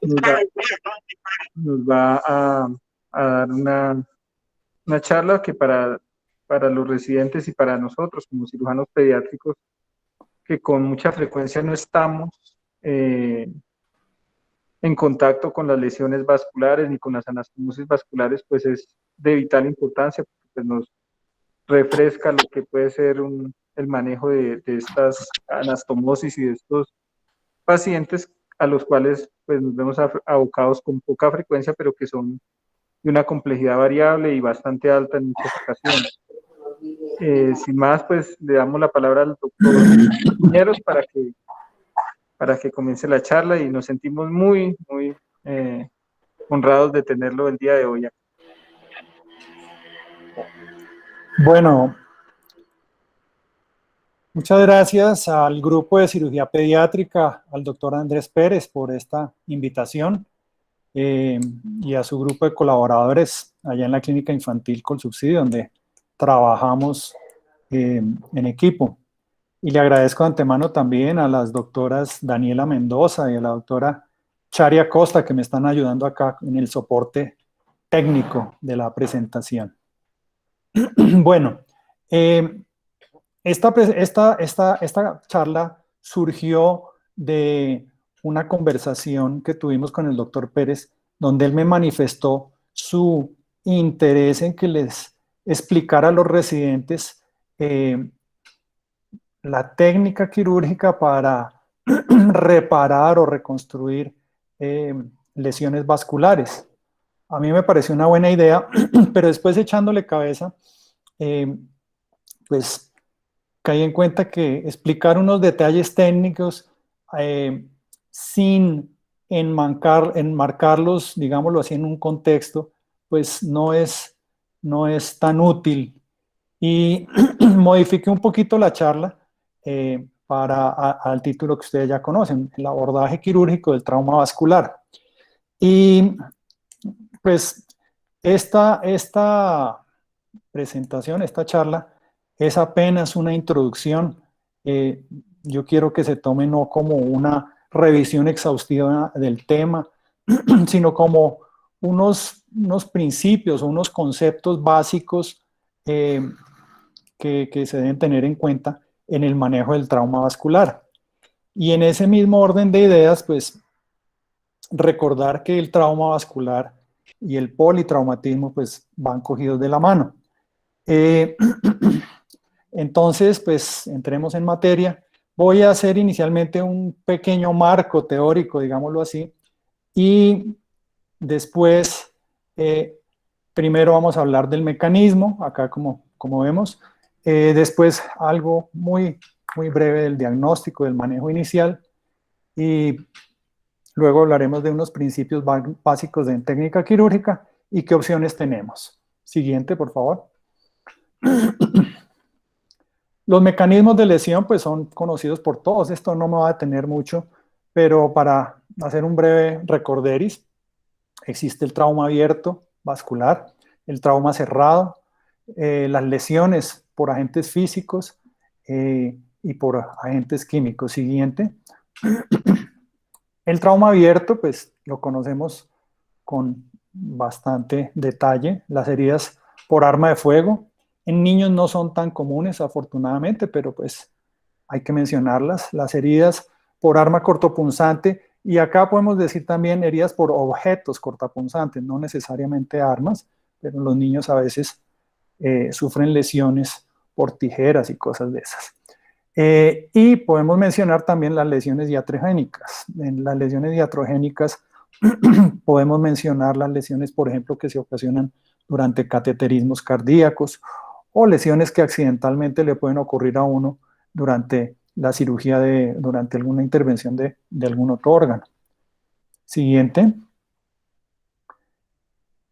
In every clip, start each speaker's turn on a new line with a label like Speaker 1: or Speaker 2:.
Speaker 1: nos va, nos va a dar una charla que para los residentes y para nosotros como cirujanos pediátricos, que con mucha frecuencia no estamos en contacto con las lesiones vasculares ni con las anastomosis vasculares, pues es de vital importancia, porque pues nos refresca lo que puede ser el manejo de estas anastomosis y de estos pacientes a los cuales pues nos vemos abocados con poca frecuencia, pero que son de una complejidad variable y bastante alta en muchas ocasiones. Sin más, pues le damos la palabra al doctor Piñeros para que comience la charla y nos sentimos muy honrados de tenerlo el día de hoy.
Speaker 2: Bueno, muchas gracias al grupo de cirugía pediátrica, al doctor Andrés Pérez por esta invitación y a su grupo de colaboradores allá en la Clínica Infantil con Subsidio, donde trabajamos en equipo. Y le agradezco de antemano también a las doctoras Daniela Mendoza y a la doctora Charia Costa, que me están ayudando acá en el soporte técnico de la presentación. Bueno, esta charla surgió de una conversación que tuvimos con el doctor Pérez, donde él me manifestó su interés en que les explicara a los residentes la técnica quirúrgica para reparar o reconstruir lesiones vasculares. A mí me pareció una buena idea, pero después echándole cabeza, pues caí en cuenta que explicar unos detalles técnicos sin enmarcarlos, digámoslo así, en un contexto, pues no es tan útil. Y modifiqué un poquito la charla al título que ustedes ya conocen, el abordaje quirúrgico del trauma vascular. Y pues esta presentación, esta charla, es apenas una introducción. Yo quiero que se tome no como una revisión exhaustiva del tema, sino como unos principios o unos conceptos básicos que se deben tener en cuenta en el manejo del trauma vascular. Y en ese mismo orden de ideas, pues recordar que el trauma vascular y el politraumatismo pues van cogidos de la mano. Entonces, pues entremos en materia. Voy a hacer inicialmente un pequeño marco teórico, digámoslo así, y después, primero vamos a hablar del mecanismo, acá como vemos, después algo muy breve del diagnóstico, del manejo inicial, y luego hablaremos de unos principios básicos de técnica quirúrgica y qué opciones tenemos. Siguiente, por favor. Los mecanismos de lesión pues son conocidos por todos, esto no me va a detener mucho, pero para hacer un breve recorderis, existe el trauma abierto vascular, el trauma cerrado, las lesiones por agentes físicos y por agentes químicos. Siguiente. El trauma abierto pues lo conocemos con bastante detalle, las heridas por arma de fuego. En niños no son tan comunes, afortunadamente, pero pues hay que mencionarlas. Las heridas por arma cortopunzante, y acá podemos decir también heridas por objetos cortopunzantes, no necesariamente armas, pero los niños a veces sufren lesiones por tijeras y cosas de esas. Y podemos mencionar también las lesiones iatrogénicas. En las lesiones iatrogénicas podemos mencionar las lesiones, por ejemplo, que se ocasionan durante cateterismos cardíacos o lesiones que accidentalmente le pueden ocurrir a uno durante la cirugía, durante alguna intervención de algún otro órgano. Siguiente.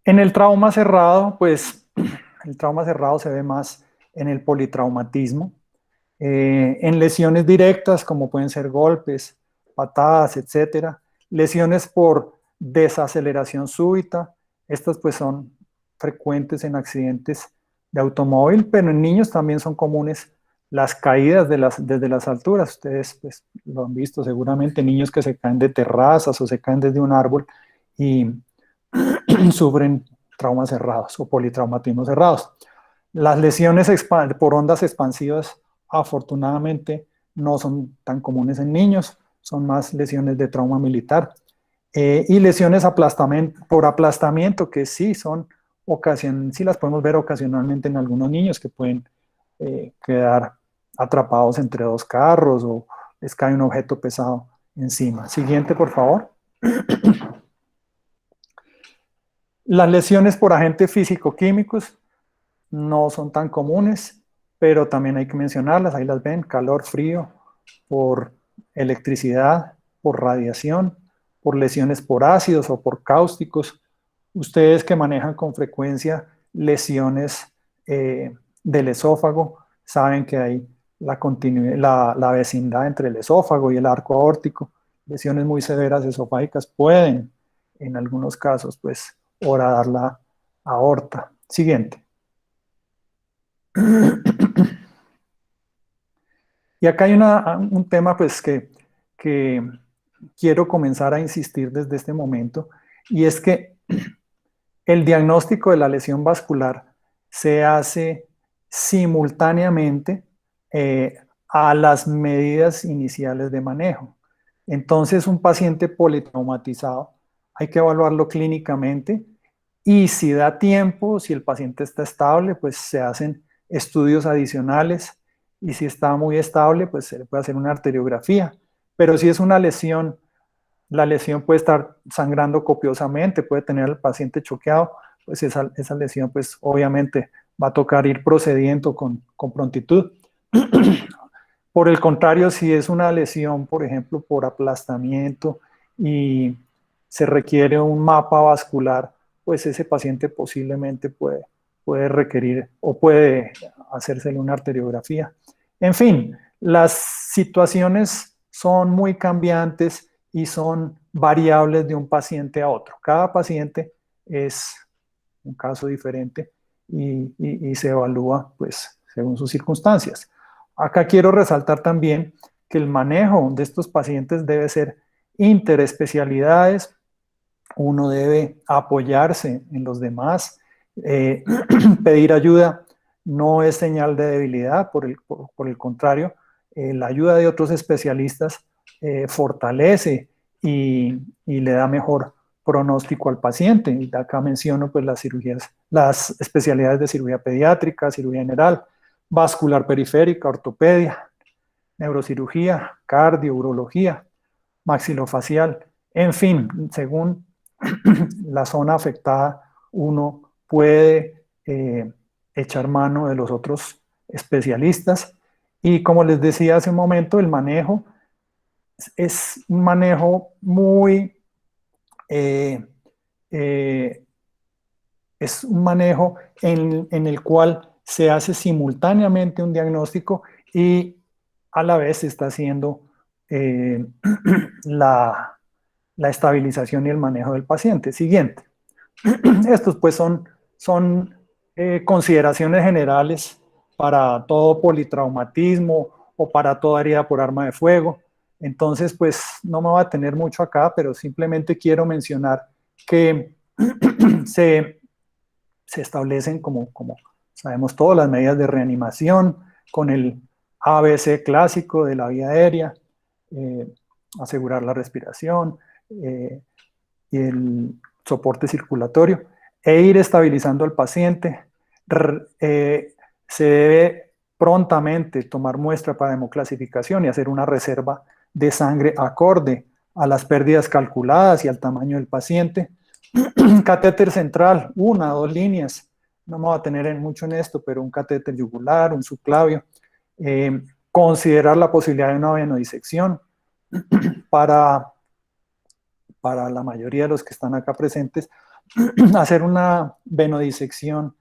Speaker 2: En el trauma cerrado, pues el trauma cerrado se ve más en el politraumatismo, en lesiones directas como pueden ser golpes, patadas, etcétera, lesiones por desaceleración súbita, estas pues son frecuentes en accidentes de automóvil, pero en niños también son comunes las caídas desde las alturas. Ustedes pues, lo han visto seguramente, niños que se caen de terrazas o se caen desde un árbol y sufren traumas cerrados o politraumatismos cerrados. Las lesiones por ondas expansivas, afortunadamente, no son tan comunes en niños, son más lesiones de trauma militar. Y lesiones por aplastamiento, que sí sí las podemos ver ocasionalmente en algunos niños que pueden quedar atrapados entre dos carros o les cae un objeto pesado encima. Siguiente, por favor. Las lesiones por agentes físico-químicos no son tan comunes, pero también hay que mencionarlas, ahí las ven, calor, frío, por electricidad, por radiación, por lesiones por ácidos o por cáusticos. Ustedes que manejan con frecuencia lesiones del esófago, saben que hay la vecindad entre el esófago y el arco aórtico. Lesiones muy severas esofágicas pueden, en algunos casos, pues, horadar la aorta. Siguiente. Y acá hay un tema pues que quiero comenzar a insistir desde este momento, y es que el diagnóstico de la lesión vascular se hace simultáneamente a las medidas iniciales de manejo. Entonces, un paciente politraumatizado hay que evaluarlo clínicamente y si da tiempo, si el paciente está estable, pues se hacen estudios adicionales y si está muy estable, pues se le puede hacer una arteriografía. Pero si es una lesión, la lesión puede estar sangrando copiosamente, puede tener al paciente choqueado, pues esa lesión pues obviamente va a tocar ir procediendo con prontitud. Por el contrario, si es una lesión, por ejemplo, por aplastamiento y se requiere un mapa vascular, pues ese paciente posiblemente puede requerir o puede hacérsele una arteriografía. En fin, las situaciones son muy cambiantes y son variables de un paciente a otro. Cada paciente es un caso diferente y se evalúa pues según sus circunstancias. Acá quiero resaltar también que el manejo de estos pacientes debe ser interespecialidades. Uno debe apoyarse en los demás. Pedir ayuda no es señal de debilidad, por el contrario, la ayuda de otros especialistas fortalece y le da mejor pronóstico al paciente. Y acá menciono pues las especialidades de cirugía pediátrica, cirugía general, vascular periférica, ortopedia, neurocirugía, cardio, urología, maxilofacial, en fin, según la zona afectada, uno puede echar mano de los otros especialistas. Y como les decía hace un momento, el manejo es un manejo es un manejo en el cual se hace simultáneamente un diagnóstico y a la vez se está haciendo la estabilización y el manejo del paciente. Siguiente. Estos pues son consideraciones generales para todo politraumatismo o para toda herida por arma de fuego. Entonces pues no me voy a tener mucho acá, pero simplemente quiero mencionar que se establecen como sabemos todas las medidas de reanimación con el ABC clásico de la vía aérea, asegurar la respiración y el soporte circulatorio e ir estabilizando al paciente. Se debe prontamente tomar muestra para hemoclasificación y hacer una reserva de sangre acorde a las pérdidas calculadas y al tamaño del paciente. Catéter central, 1 o 2 líneas, no me voy a tener mucho en esto, pero un catéter yugular, un subclavio. Considerar la posibilidad de una venodisección para la mayoría de los que están acá presentes, hacer una venodisección,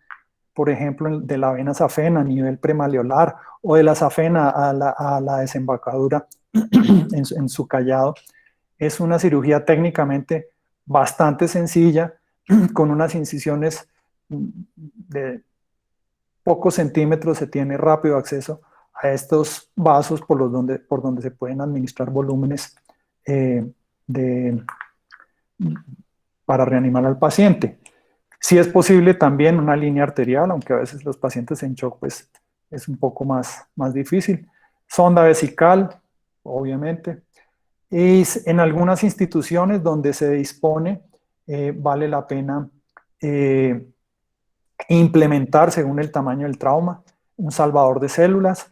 Speaker 2: por ejemplo, de la vena safena a nivel premalleolar o de la safena a la desembocadura en su callado. Es una cirugía técnicamente bastante sencilla, con unas incisiones de pocos centímetros, se tiene rápido acceso a estos vasos por donde se pueden administrar volúmenes de, para reanimar al paciente. Si es posible también una línea arterial, aunque a veces los pacientes en shock pues, es un poco más difícil. Sonda vesical, obviamente. Y en algunas instituciones donde se dispone, vale la pena implementar, según el tamaño del trauma, un salvador de células.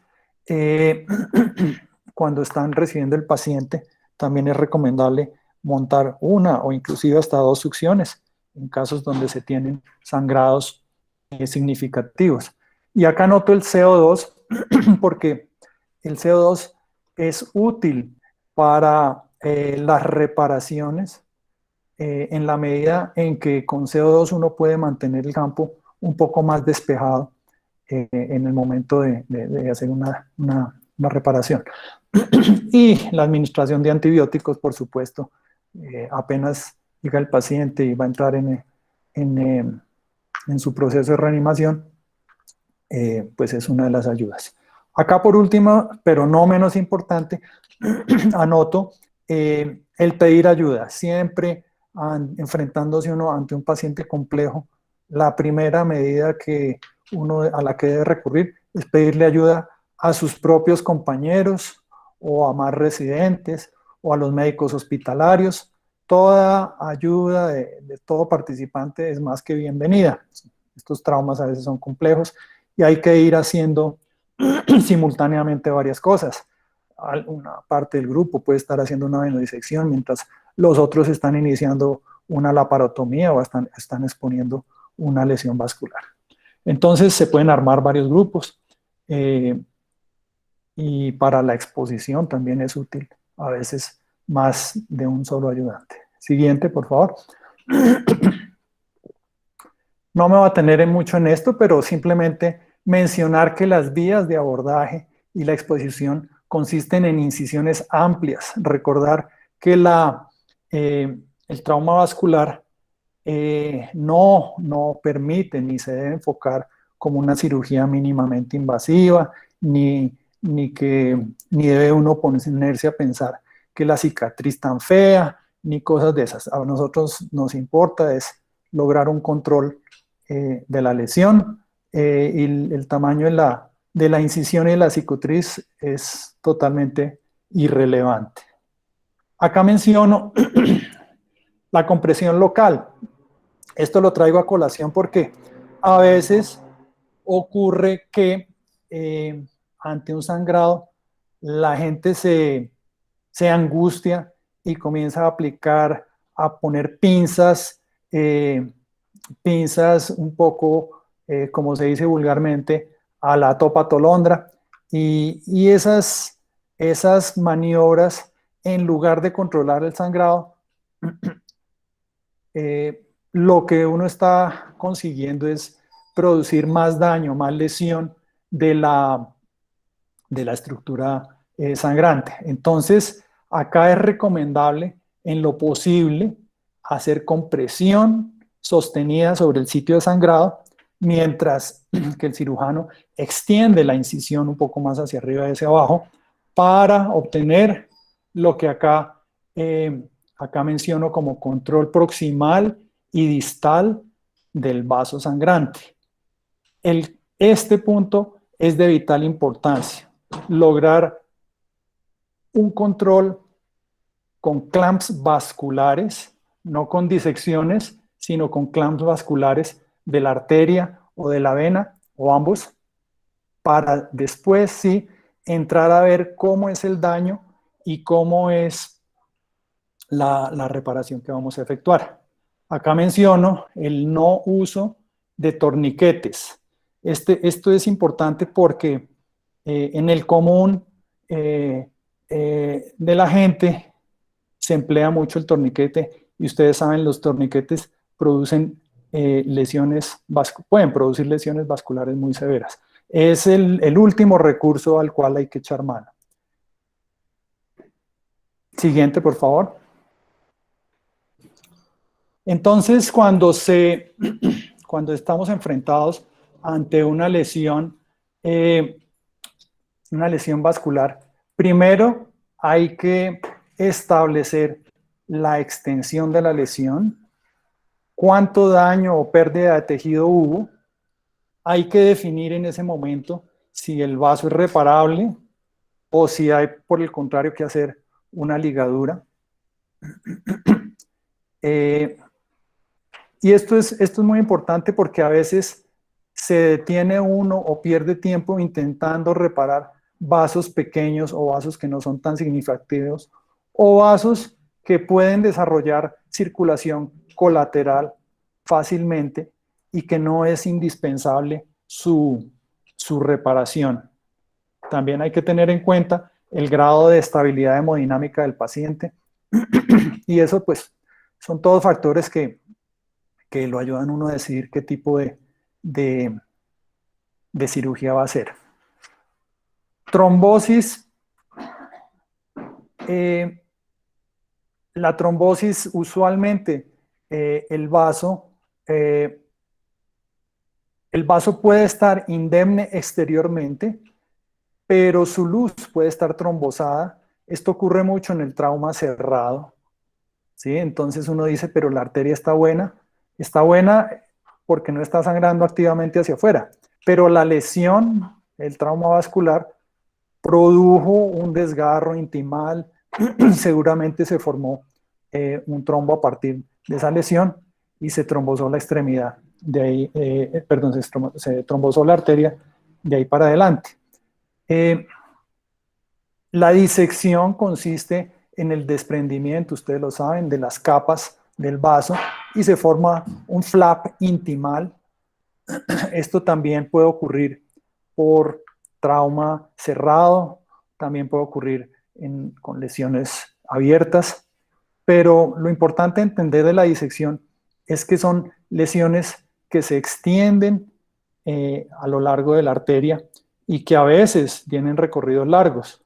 Speaker 2: Cuando están recibiendo el paciente, también es recomendable montar una o inclusive hasta 2 succiones en casos donde se tienen sangrados significativos. Y acá noto el CO2 porque el CO2 es útil para las reparaciones en la medida en que con CO2 uno puede mantener el campo un poco más despejado en el momento de hacer una reparación. Y la administración de antibióticos, por supuesto, apenas llega el paciente y va a entrar en su proceso de reanimación, pues es una de las ayudas. Acá por último, pero no menos importante, anoto el pedir ayuda. Siempre enfrentándose uno ante un paciente complejo, la primera medida a la que debe recurrir es pedirle ayuda a sus propios compañeros o a más residentes o a los médicos hospitalarios. Toda ayuda de todo participante es más que bienvenida. Estos traumas a veces son complejos y hay que ir haciendo simultáneamente varias cosas. Una parte del grupo puede estar haciendo una venodisección mientras los otros están iniciando una laparotomía o están exponiendo una lesión vascular. Entonces se pueden armar varios grupos y para la exposición también es útil a veces más de un solo ayudante. Siguiente, por favor. No me voy a tener mucho en esto, pero simplemente mencionar que las vías de abordaje y la exposición consisten en incisiones amplias. Recordar que el trauma vascular no permite ni se debe enfocar como una cirugía mínimamente invasiva, ni debe uno ponerse a pensar que la cicatriz tan fea, ni cosas de esas. A nosotros nos importa es lograr un control de la lesión y el tamaño de la incisión y la cicatriz es totalmente irrelevante. Acá menciono la compresión local. Esto lo traigo a colación porque a veces ocurre que ante un sangrado la gente se angustia y comienza a poner pinzas un poco, como se dice vulgarmente, a la topa tolondra. Y esas maniobras, en lugar de controlar el sangrado, lo que uno está consiguiendo es producir más daño, más lesión de la estructura sangrante. Entonces, acá es recomendable, en lo posible, hacer compresión sostenida sobre el sitio de sangrado, mientras que el cirujano extiende la incisión un poco más hacia arriba y hacia abajo para obtener lo que acá menciono como control proximal y distal del vaso sangrante. Este punto es de vital importancia. Lograr un control con clamps vasculares, no con disecciones, sino con clamps vasculares de la arteria o de la vena, o ambos, para después sí entrar a ver cómo es el daño y cómo es la reparación que vamos a efectuar. Acá menciono el no uso de torniquetes. Esto es importante porque en el común de la gente se emplea mucho el torniquete y ustedes saben, los torniquetes pueden producir lesiones vasculares muy severas. Es el último recurso al cual hay que echar mano. Siguiente, por favor. Entonces, cuando estamos enfrentados ante una lesión, una lesión vascular, primero hay que establecer la extensión de la lesión, cuánto daño o pérdida de tejido hubo. Hay que definir en ese momento si el vaso es reparable o si hay, por el contrario, que hacer una ligadura. Y esto es muy importante porque a veces se detiene uno o pierde tiempo intentando reparar vasos pequeños o vasos que no son tan significativos o vasos que pueden desarrollar circulación colateral fácilmente y que no es indispensable su reparación. También hay que tener en cuenta el grado de estabilidad hemodinámica del paciente y eso pues son todos factores que lo ayudan a uno a decidir qué tipo de cirugía va a hacer. Trombosis. La trombosis usualmente el vaso puede estar indemne exteriormente, pero su luz puede estar trombosada. Esto ocurre mucho en el trauma cerrado, ¿sí? Entonces uno dice, pero la arteria está buena. Está buena porque no está sangrando activamente hacia afuera, pero la lesión, el trauma vascular, produjo un desgarro intimal, seguramente se formó un trombo a partir de esa lesión y se trombosó la extremidad, de ahí, perdón, se trombosó la arteria de ahí para adelante. La disección consiste en el desprendimiento, ustedes lo saben, de las capas del vaso y se forma un flap intimal. Esto también puede ocurrir por trauma cerrado, también puede ocurrir con lesiones abiertas, pero lo importante entender de la disección es que son lesiones que se extienden a lo largo de la arteria y que a veces tienen recorridos largos.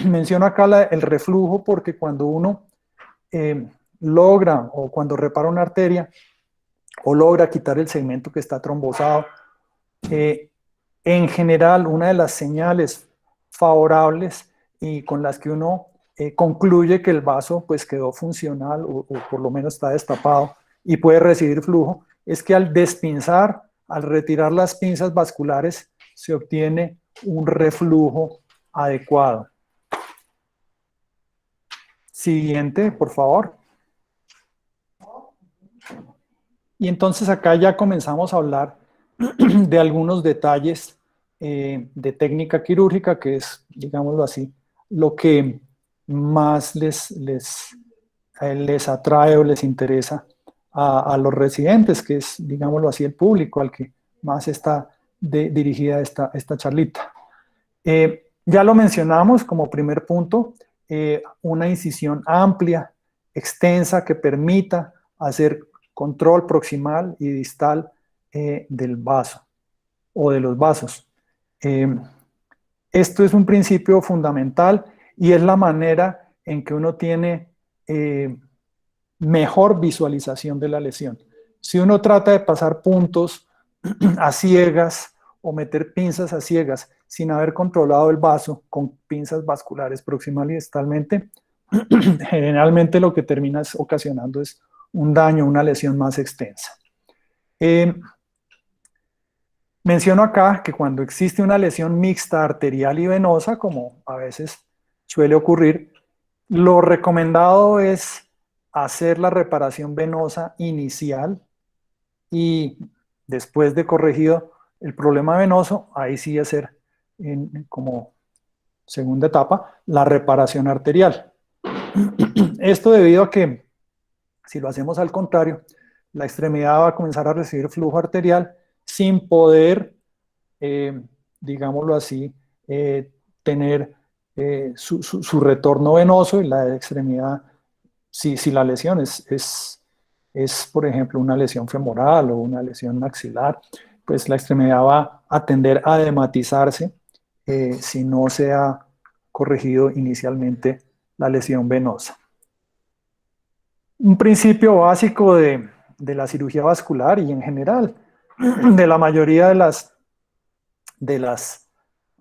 Speaker 2: Menciono acá el reflujo porque cuando uno logra o cuando repara una arteria o logra quitar el segmento que está trombosado, en general una de las señales favorables y con las que uno concluye que el vaso pues quedó funcional o por lo menos está destapado y puede recibir flujo, es que al despinzar, al retirar las pinzas vasculares, se obtiene un reflujo adecuado. Siguiente, por favor. Y entonces acá ya comenzamos a hablar de algunos detalles de técnica quirúrgica, que es, digámoslo así, lo que más les atrae o les interesa a los residentes, que es, digámoslo así, el público al que más está dirigida esta charlita. Ya lo mencionamos como primer punto, una incisión amplia, extensa, que permita hacer control proximal y distal del vaso o de los vasos. Esto es un principio fundamental y es la manera en que uno tiene mejor visualización de la lesión. Si uno trata de pasar puntos a ciegas o meter pinzas a ciegas sin haber controlado el vaso con pinzas vasculares proximal y distalmente, generalmente lo que termina ocasionando es un daño, una lesión más extensa. Menciono acá que cuando existe una lesión mixta arterial y venosa, como a veces suele ocurrir, lo recomendado es hacer la reparación venosa inicial y después de corregido el problema venoso, ahí sí hacer como segunda etapa la reparación arterial. Esto debido a que si lo hacemos al contrario, la extremidad va a comenzar a recibir flujo arterial sin poder, digámoslo así, tener su retorno venoso y la extremidad, si la lesión es, por ejemplo, una lesión femoral o una lesión maxilar, pues la extremidad va a tender a edematizarse si no se ha corregido inicialmente la lesión venosa. Un principio básico de la cirugía vascular y en general de la mayoría de las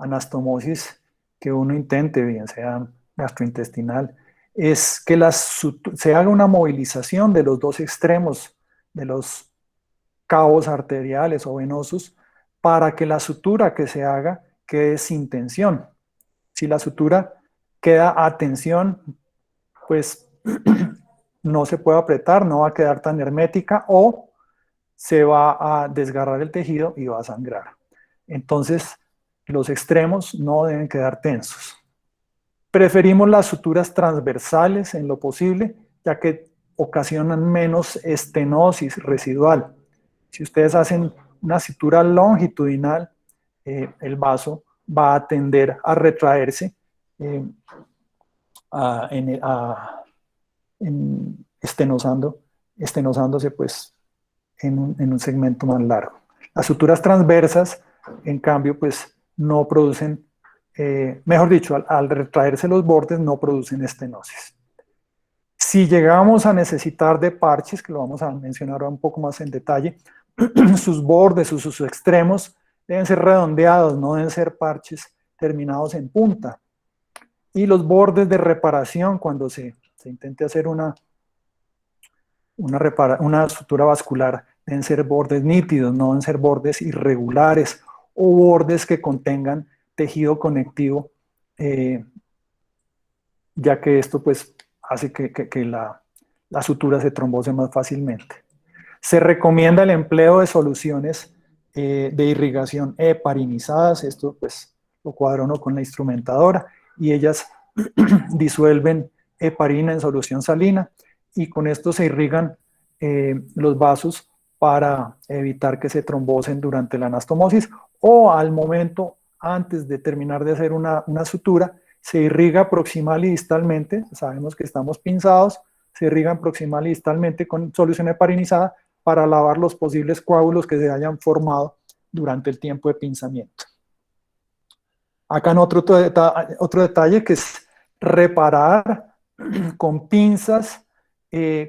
Speaker 2: anastomosis que uno intente, bien sea gastrointestinal, es que se haga una movilización de los dos extremos de los cabos arteriales o venosos para que la sutura que se haga quede sin tensión. Si la sutura queda a tensión, pues no se puede apretar, no va a quedar tan hermética o se va a desgarrar el tejido y va a sangrar. Entonces, los extremos no deben quedar tensos. Preferimos las suturas transversales en lo posible, ya que ocasionan menos estenosis residual. Si ustedes hacen una sutura longitudinal, el vaso va a tender a retraerse estenosándose pues en un segmento más largo. Las suturas transversas, en cambio, pues no producen, mejor dicho, al retraerse los bordes no producen estenosis. Si llegamos a necesitar de parches, que lo vamos a mencionar ahora un poco más en detalle, sus bordes o sus extremos deben ser redondeados, no deben ser parches terminados en punta. Y los bordes de reparación, cuando se intente hacer una sutura vascular, deben ser bordes nítidos, no deben ser bordes irregulares o bordes que contengan tejido conectivo, ya que esto pues hace que la sutura se trombose más fácilmente. Se recomienda el empleo de soluciones de irrigación heparinizadas, esto pues lo cuadro uno con la instrumentadora, y ellas disuelven heparina en solución salina, y con esto se irrigan los vasos para evitar que se trombosen durante la anastomosis, o al momento, antes de terminar de hacer una sutura, se irriga proximal y distalmente, sabemos que estamos pinzados, se irrigan proximal y distalmente con solución heparinizada para lavar los posibles coágulos que se hayan formado durante el tiempo de pinzamiento. Acá en otro detalle que es reparar con pinzas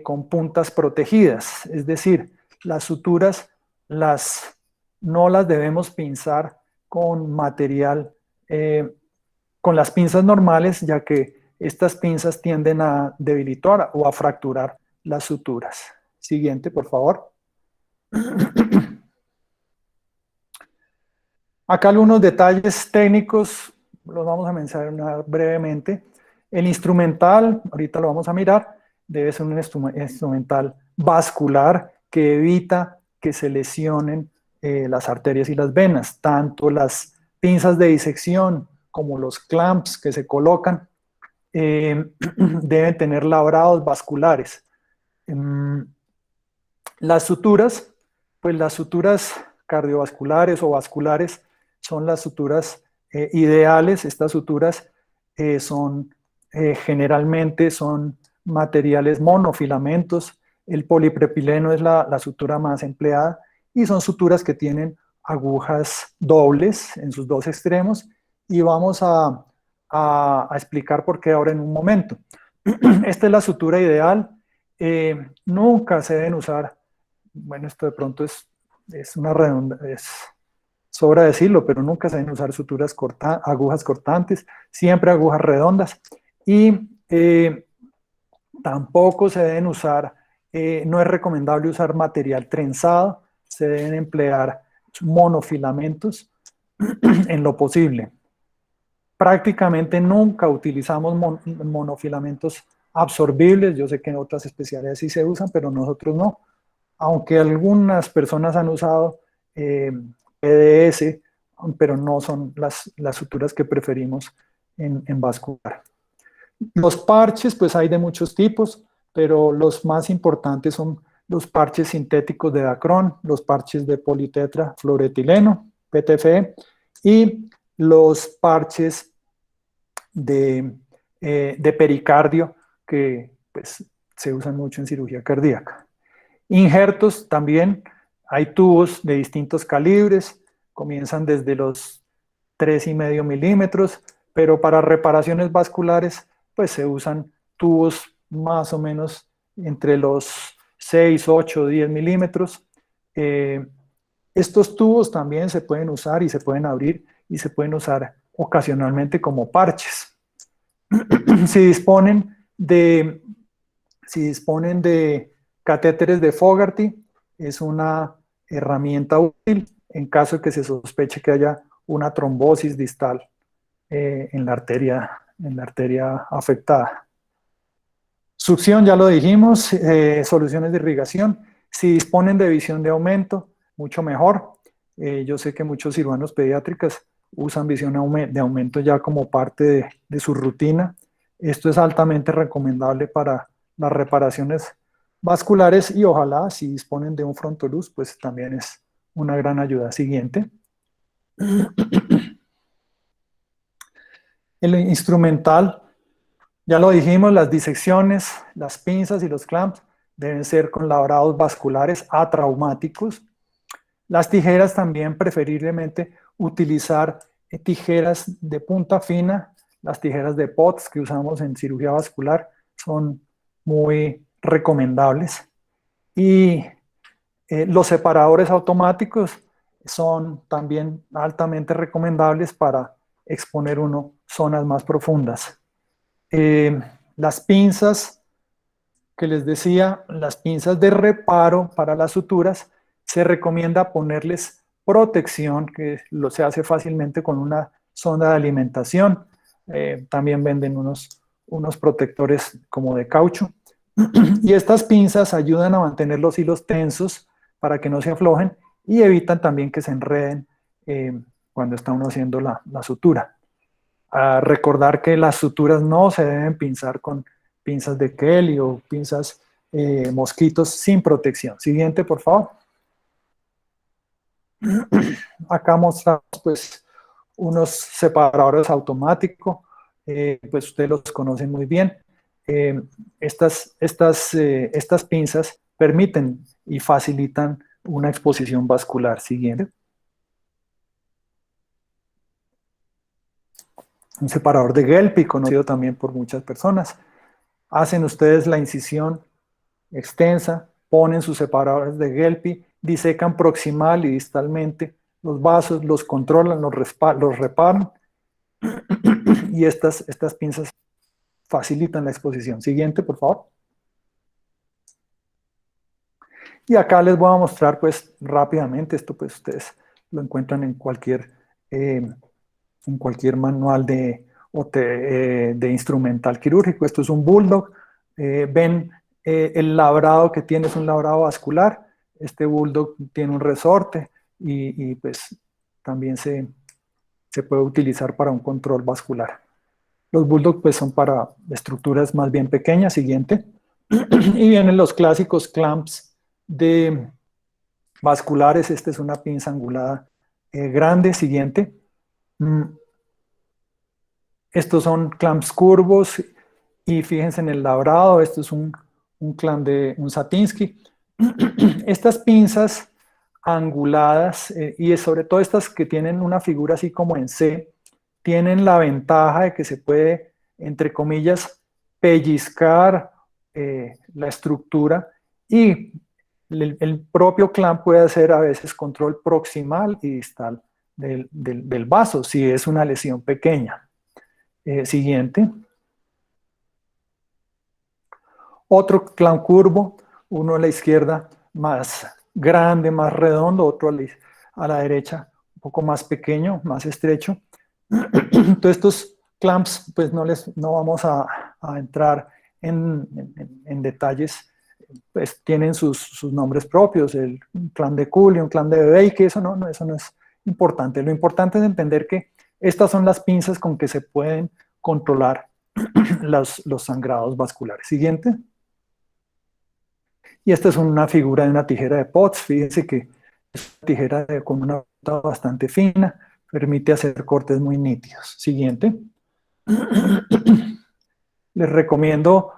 Speaker 2: con puntas protegidas, es decir, las suturas no las debemos pinzar con material, con las pinzas normales, ya que estas pinzas tienden a debilitar o a fracturar las suturas. Siguiente, por favor. Acá algunos detalles técnicos, los vamos a mencionar brevemente. El instrumental, ahorita lo vamos a mirar, debe ser un instrumental vascular que evita que se lesionen las arterias y las venas. Tanto las pinzas de disección como los clamps que se colocan deben tener labrados vasculares. Las suturas, pues las suturas cardiovasculares o vasculares son las suturas ideales. Estas suturas generalmente son materiales monofilamentos. El polipropileno es la sutura más empleada y son suturas que tienen agujas dobles en sus dos extremos, y vamos a explicar por qué ahora en un momento. Esta es la sutura ideal. Nunca se deben usar, bueno, esto de pronto es una redundancia, sobra decirlo, pero nunca se deben usar agujas cortantes, siempre agujas redondas, y tampoco se deben usar, no es recomendable usar material trenzado, se deben emplear monofilamentos en lo posible. Prácticamente nunca utilizamos monofilamentos absorbibles. Yo sé que en otras especialidades sí se usan, pero nosotros no. Aunque algunas personas han usado PDS, pero no son las suturas que preferimos en vascular. Los parches, pues hay de muchos tipos, pero los más importantes son los parches sintéticos de Dacron, los parches de politetrafluoretileno, PTFE, y los parches de pericardio, que pues, se usan mucho en cirugía cardíaca. Injertos también, hay tubos de distintos calibres, comienzan desde los 3,5 milímetros, pero para reparaciones vasculares pues se usan tubos más o menos entre los 6, 8, 10 milímetros. Estos tubos también se pueden usar y se pueden abrir y se pueden usar ocasionalmente como parches. Si disponen de catéteres de Fogarty, es una herramienta útil en caso de que se sospeche que haya una trombosis distal en la arteria afectada. Succión, ya lo dijimos, soluciones de irrigación. Si disponen de visión de aumento, mucho mejor. Yo sé que muchos cirujanos pediátricos usan visión de aumento ya como parte de su rutina. Esto es altamente recomendable para las reparaciones vasculares y ojalá si disponen de un frontoluz, pues también es una gran ayuda. Siguiente. El instrumental, ya lo dijimos, las disecciones, las pinzas y los clamps deben ser con labrados vasculares atraumáticos. Las tijeras también preferiblemente utilizar tijeras de punta fina. Las tijeras de POTS que usamos en cirugía vascular son muy recomendables. Y los separadores automáticos son también altamente recomendables para exponer uno zonas más profundas. Las pinzas que les decía, las pinzas de reparo para las suturas, se recomienda ponerles protección, que se hace fácilmente con una sonda de alimentación. También venden unos protectores como de caucho. Y estas pinzas ayudan a mantener los hilos tensos para que no se aflojen y evitan también que se enreden cuando está uno haciendo la sutura. Recordar que las suturas no se deben pinzar con pinzas de Kelly o pinzas mosquitos sin protección. Siguiente, por favor. Acá mostramos pues unos separadores automáticos, pues ustedes los conocen muy bien. Estas pinzas permiten y facilitan una exposición vascular. Siguiente. Un separador de Gelpi, conocido también por muchas personas. Hacen ustedes la incisión extensa, ponen sus separadores de Gelpi, disecan proximal y distalmente los vasos, los controlan, los reparan y estas pinzas facilitan la exposición. Siguiente, por favor. Y acá les voy a mostrar pues rápidamente, esto pues ustedes lo encuentran en cualquier manual de instrumental quirúrgico. Esto es un bulldog. Ven el labrado que tiene es un labrado vascular. Este bulldog tiene un resorte y pues también se puede utilizar para un control vascular. Los bulldog pues son para estructuras más bien pequeñas. Siguiente. Y vienen los clásicos clamps de vasculares. Esta es una pinza angulada grande. Siguiente. Estos son clamps curvos y fíjense en el labrado. Esto es un clamp de un Satinsky. Estas pinzas anguladas y sobre todo estas que tienen una figura así como en C, tienen la ventaja de que se puede, entre comillas, pellizcar la estructura y el propio clamp puede hacer a veces control proximal y distal del vaso si es una lesión pequeña. Siguiente. Otro clamp curvo, uno a la izquierda más grande, más redondo, otro a la derecha un poco más pequeño, más estrecho. Entonces estos clamps, pues no vamos a entrar en detalles, pues tienen sus nombres propios, el clamp de Cooley, un clamp de Bebey, que eso no es importante. Lo importante es entender que estas son las pinzas con que se pueden controlar los sangrados vasculares. Siguiente. Y esta es una figura de una tijera de Potts. Fíjense que es una tijera con una punta bastante fina, permite hacer cortes muy nítidos. Siguiente. Les recomiendo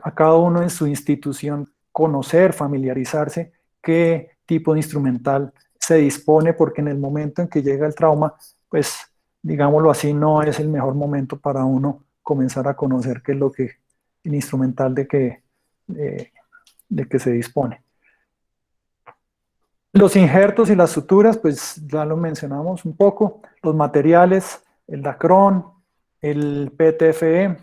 Speaker 2: a cada uno en su institución conocer, familiarizarse qué tipo de instrumental se dispone, porque en el momento en que llega el trauma, pues digámoslo así, no es el mejor momento para uno comenzar a conocer qué es lo que el instrumental de que se dispone. Los injertos y las suturas, pues ya lo mencionamos un poco. Los materiales, el dacrón, el PTFE,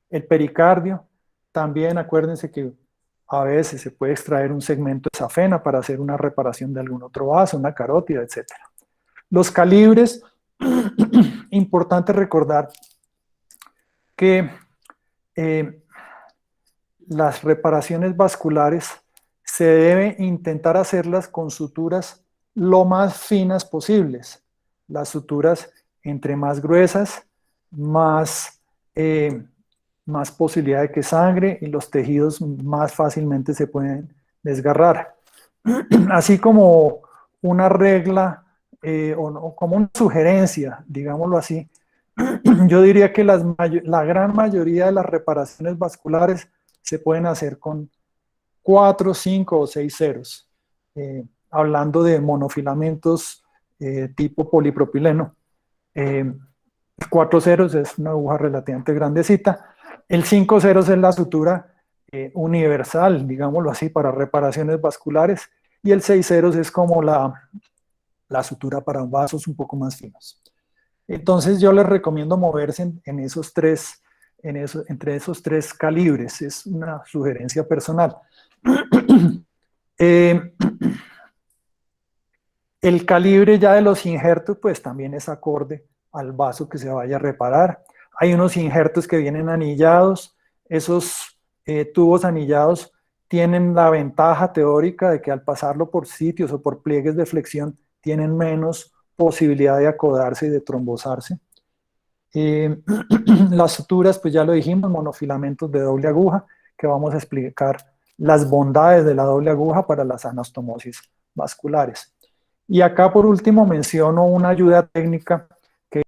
Speaker 2: el pericardio. También acuérdense que a veces se puede extraer un segmento de safena para hacer una reparación de algún otro vaso, una carótida, etcétera. Los calibres, importante recordar que eh, las reparaciones vasculares se debe intentar hacerlas con suturas lo más finas posibles. Las suturas entre más gruesas, más, eh, más posibilidad de que sangre y los tejidos más fácilmente se pueden desgarrar. Así como una regla o como una sugerencia, digámoslo así, yo diría que la gran mayoría de las reparaciones vasculares se pueden hacer con 4, 5 o 6 ceros. Hablando de monofilamentos tipo polipropileno. 4 ceros es una aguja relativamente grandecita. El 5 ceros es la sutura universal, digámoslo así, para reparaciones vasculares. Y el 6 ceros es como la sutura para vasos un poco más finos. Entonces yo les recomiendo moverse en esos tres, entre esos tres calibres. Es una sugerencia personal. Eh, el calibre ya de los injertos, pues también es acorde al vaso que se vaya a reparar. Hay unos injertos que vienen anillados. Esos tubos anillados tienen la ventaja teórica de que al pasarlo por sitios o por pliegues de flexión tienen menos posibilidad de acodarse y de trombosarse. Las suturas, pues ya lo dijimos, monofilamentos de doble aguja, que vamos a explicar las bondades de la doble aguja para las anastomosis vasculares. Y acá por último menciono una ayuda técnica que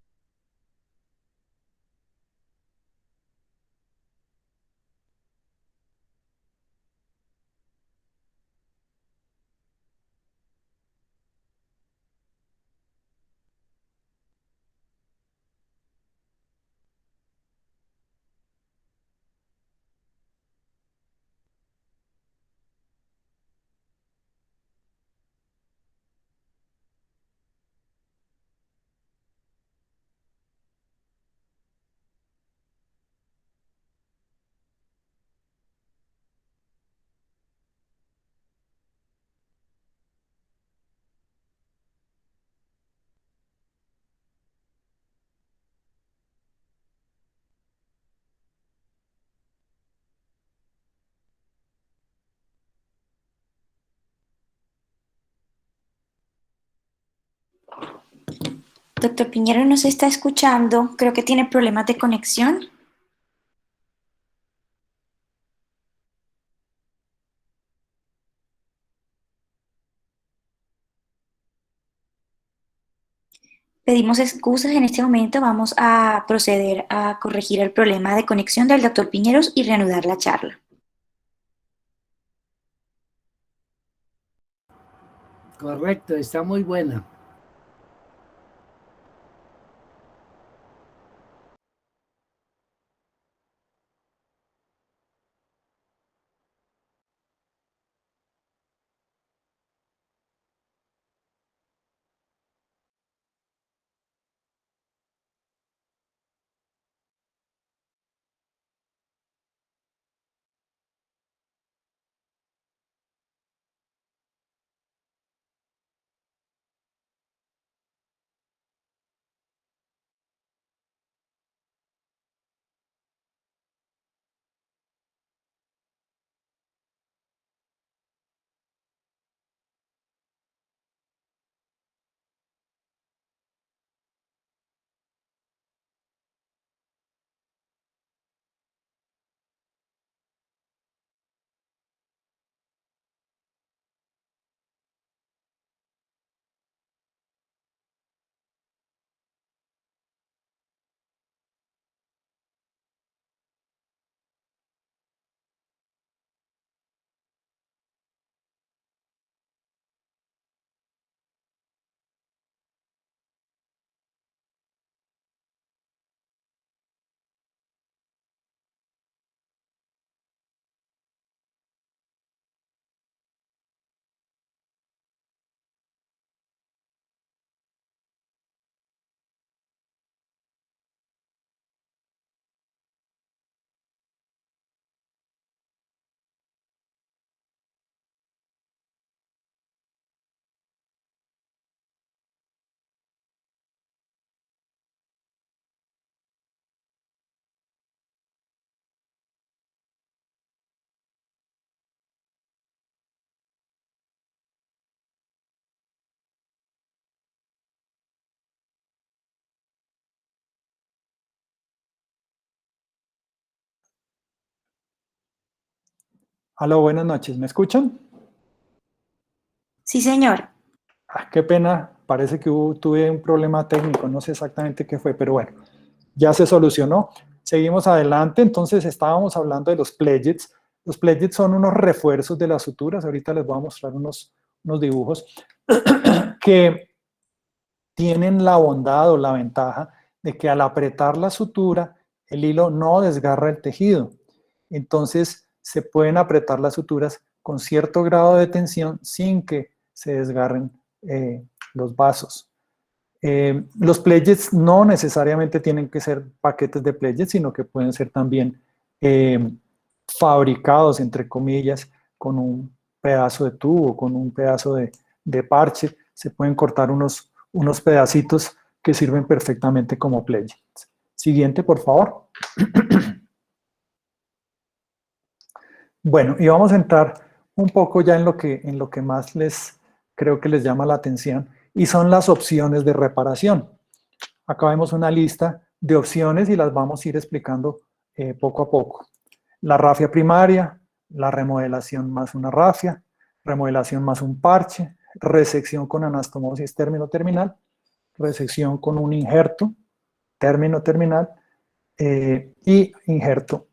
Speaker 3: Doctor Piñero nos está escuchando, creo que tiene problemas de conexión. Pedimos excusas en este momento, vamos a proceder a corregir el problema de conexión del doctor Piñeros y reanudar la charla.
Speaker 4: Correcto, está muy buena.
Speaker 2: Aló, buenas noches, ¿me escuchan?
Speaker 3: Sí, señor.
Speaker 2: Qué pena, parece que tuve un problema técnico, no sé exactamente qué fue, pero bueno, ya se solucionó. Seguimos adelante, entonces estábamos hablando de los pledgets. Los pledgets son unos refuerzos de las suturas, ahorita les voy a mostrar unos dibujos que tienen la bondad o la ventaja de que al apretar la sutura, el hilo no desgarra el tejido. Entonces se pueden apretar las suturas con cierto grado de tensión sin que se desgarren los vasos. Los pledgets no necesariamente tienen que ser paquetes de pledgets, sino que pueden ser también fabricados, entre comillas, con un pedazo de tubo, con un pedazo de parche. Se pueden cortar unos pedacitos que sirven perfectamente como pledgets. Siguiente, por favor. Bueno, y vamos a entrar un poco ya en lo que más creo que les llama la atención, y son las opciones de reparación. Acá vemos una lista de opciones y las vamos a ir explicando poco a poco. La rafia primaria, la remodelación más una rafia, remodelación más un parche, resección con anastomosis término-terminal, resección con un injerto término-terminal y injerto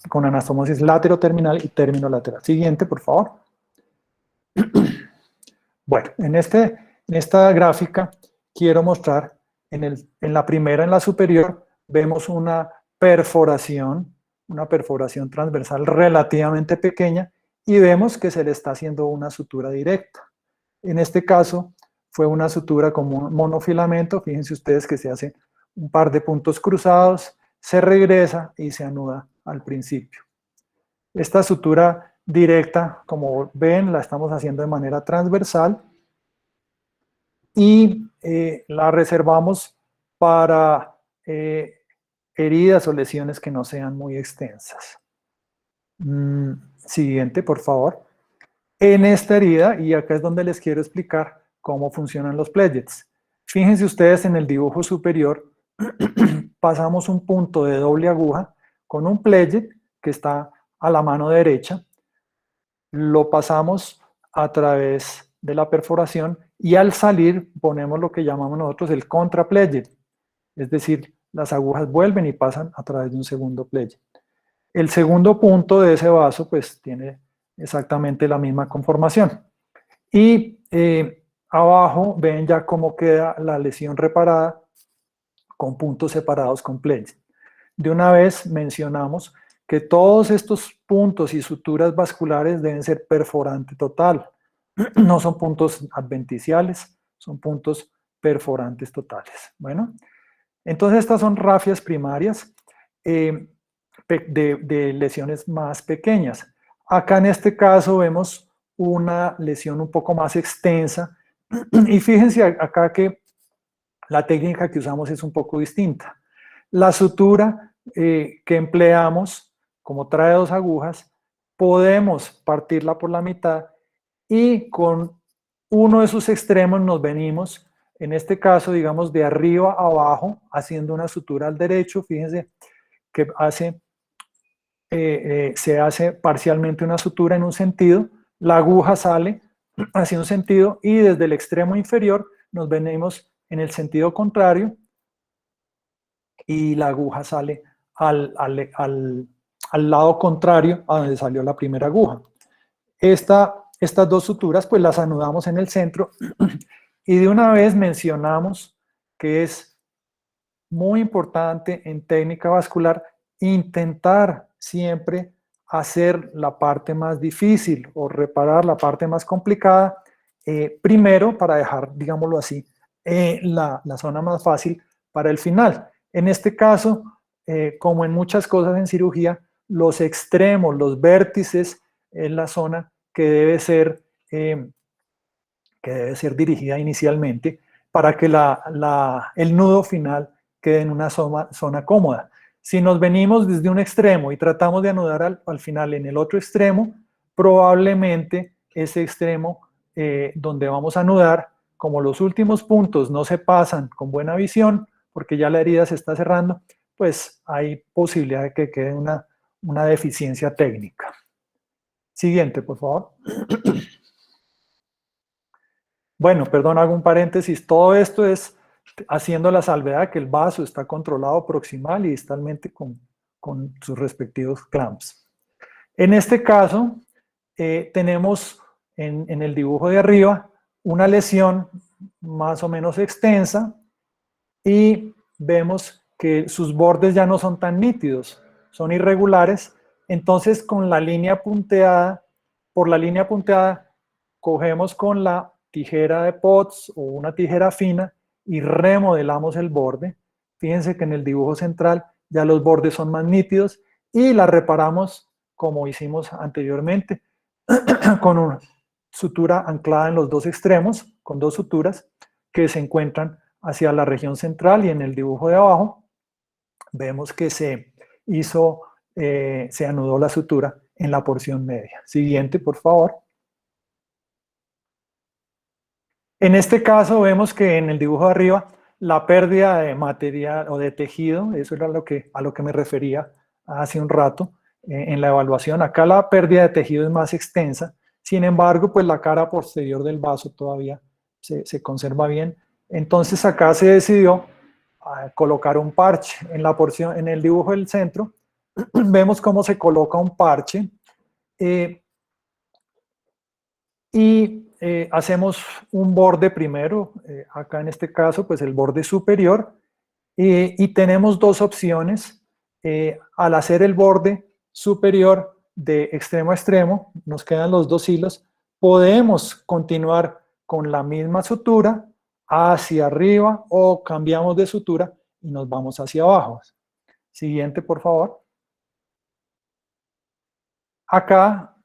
Speaker 2: con anastomosis lateroterminal y término lateral. Siguiente, por favor. Bueno, en esta gráfica quiero mostrar, en la primera, en la superior, vemos una perforación transversal relativamente pequeña y vemos que se le está haciendo una sutura directa. En este caso fue una sutura como un monofilamento. Fíjense ustedes que se hace un par de puntos cruzados, se regresa y se anuda al principio. Esta sutura directa, como ven, la estamos haciendo de manera transversal y la reservamos para heridas o lesiones que no sean muy extensas. Siguiente, por favor. En esta herida, y acá es donde les quiero explicar cómo funcionan los pledgets. Fíjense ustedes en el dibujo superior, pasamos un punto de doble aguja con un pledget que está a la mano derecha, lo pasamos a través de la perforación y al salir ponemos lo que llamamos nosotros el contra pledget, es decir, las agujas vuelven y pasan a través de un segundo pledget. El segundo punto de ese vaso pues tiene exactamente la misma conformación. Y abajo ven ya cómo queda la lesión reparada con puntos separados con pledget. De una vez mencionamos que todos estos puntos y suturas vasculares deben ser perforante total. No son puntos adventiciales, son puntos perforantes totales. Bueno, entonces estas son rafias primarias de lesiones más pequeñas. Acá en este caso vemos una lesión un poco más extensa y fíjense acá que la técnica que usamos es un poco distinta. La sutura que empleamos, como trae dos agujas, podemos partirla por la mitad y con uno de sus extremos nos venimos, en este caso, digamos, de arriba a abajo, haciendo una sutura al derecho. Fíjense que se hace parcialmente una sutura en un sentido, la aguja sale hacia un sentido y desde el extremo inferior nos venimos en el sentido contrario y la aguja sale al lado contrario a donde salió la primera aguja. Estas dos suturas pues las anudamos en el centro y de una vez mencionamos que es muy importante en técnica vascular intentar siempre hacer la parte más difícil o reparar la parte más complicada primero para dejar, digámoslo así, la zona más fácil para el final. En este caso, como en muchas cosas en cirugía, los extremos, los vértices es la zona que debe ser dirigida inicialmente para que el nudo final quede en una zona cómoda. Si nos venimos desde un extremo y tratamos de anudar al final en el otro extremo, probablemente ese extremo donde vamos a anudar, como los últimos puntos no se pasan con buena visión, porque ya la herida se está cerrando, pues hay posibilidad de que quede una deficiencia técnica. Siguiente, por favor. Bueno, perdón, hago un paréntesis. Todo esto es haciendo la salvedad que el vaso está controlado proximal y distalmente con sus respectivos clamps. En este caso, tenemos en el dibujo de arriba una lesión más o menos extensa y vemos que sus bordes ya no son tan nítidos, son irregulares. Entonces, con la línea punteada, por la línea punteada, cogemos con la tijera de Potts o una tijera fina y remodelamos el borde. Fíjense que en el dibujo central ya los bordes son más nítidos y la reparamos como hicimos anteriormente, con una sutura anclada en los dos extremos, con dos suturas que se encuentran hacia la región central, y en el dibujo de abajo vemos que se anudó la sutura en la porción media. Siguiente, por favor. En este caso vemos que en el dibujo de arriba la pérdida de material o de tejido, eso era a lo que me refería hace un rato en la evaluación. Acá la pérdida de tejido es más extensa, sin embargo, pues la cara posterior del vaso todavía se conserva bien. Entonces acá se decidió colocar un parche. En el dibujo del centro vemos cómo se coloca un parche hacemos un borde primero, acá en este caso pues el borde superior, y tenemos dos opciones. Al hacer el borde superior de extremo a extremo, nos quedan los dos hilos, podemos continuar con la misma sutura hacia arriba o cambiamos de sutura y nos vamos hacia abajo. Siguiente, por favor. Acá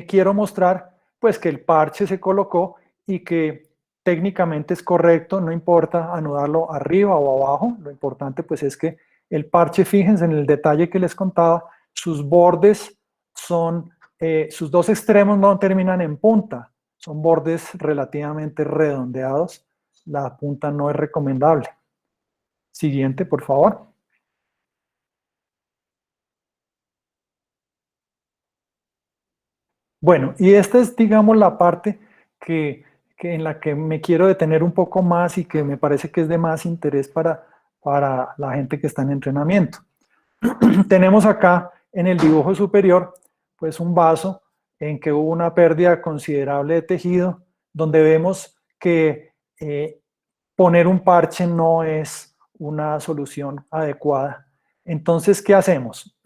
Speaker 2: quiero mostrar pues que el parche se colocó y que técnicamente es correcto, no importa anudarlo arriba o abajo, lo importante pues es que el parche, fíjense en el detalle que les contaba, sus bordes son, sus dos extremos no terminan en punta, son bordes relativamente redondeados, la punta no es recomendable. Siguiente, por favor. Bueno, y esta es, digamos, la parte en la que me quiero detener un poco más y que me parece que es de más interés para la gente que está en entrenamiento. Tenemos acá en el dibujo superior, pues un vaso en que hubo una pérdida considerable de tejido, donde vemos que poner un parche no es una solución adecuada. Entonces, ¿qué hacemos?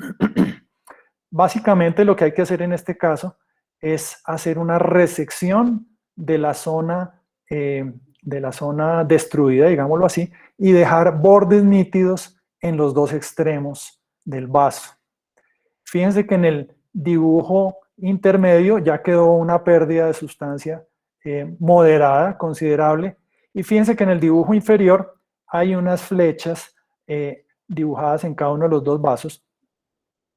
Speaker 2: Básicamente lo que hay que hacer en este caso es hacer una resección de la zona destruida, digámoslo así, y dejar bordes nítidos en los dos extremos del vaso. Fíjense que en el dibujo intermedio ya quedó una pérdida de sustancia moderada, considerable, y fíjense que en el dibujo inferior hay unas flechas dibujadas en cada uno de los dos vasos.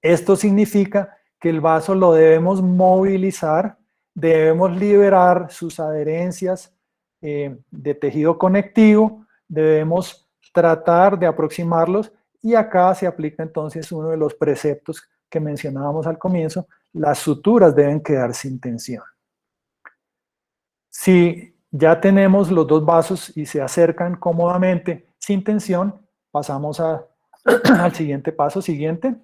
Speaker 2: Esto significa que el vaso lo debemos movilizar, debemos liberar sus adherencias de tejido conectivo, debemos tratar de aproximarlos, y acá se aplica entonces uno de los preceptos que mencionábamos al comienzo: las suturas deben quedar sin tensión. Si ya tenemos los dos vasos y se acercan cómodamente sin tensión, pasamos al siguiente paso. Siguiente.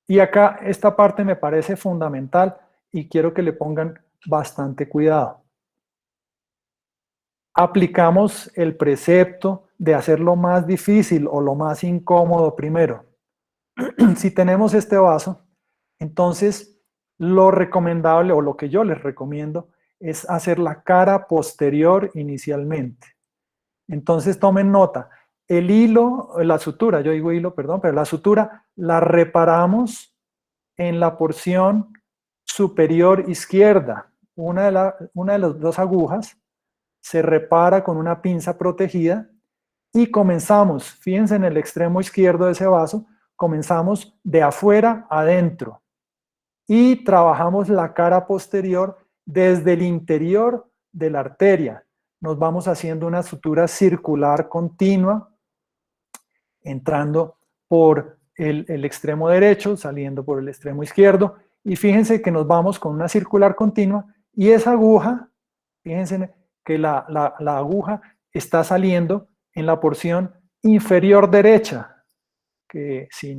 Speaker 2: Y acá esta parte me parece fundamental y quiero que le pongan bastante cuidado. Aplicamos el precepto de hacerlo más difícil o lo más incómodo primero. Si tenemos este vaso, entonces lo recomendable, o lo que yo les recomiendo, es hacer la cara posterior inicialmente. Entonces tomen nota, el hilo, la sutura, yo digo hilo, perdón, pero la sutura la reparamos en la porción superior izquierda. Una de las dos agujas se repara con una pinza protegida y comenzamos, fíjense en el extremo izquierdo de ese vaso, comenzamos de afuera adentro y trabajamos la cara posterior desde el interior de la arteria. Nos vamos haciendo una sutura circular continua, entrando por el extremo derecho saliendo por el extremo izquierdo, y fíjense que nos vamos con una circular continua, y esa aguja, fíjense que la aguja está saliendo en la porción inferior derecha, que si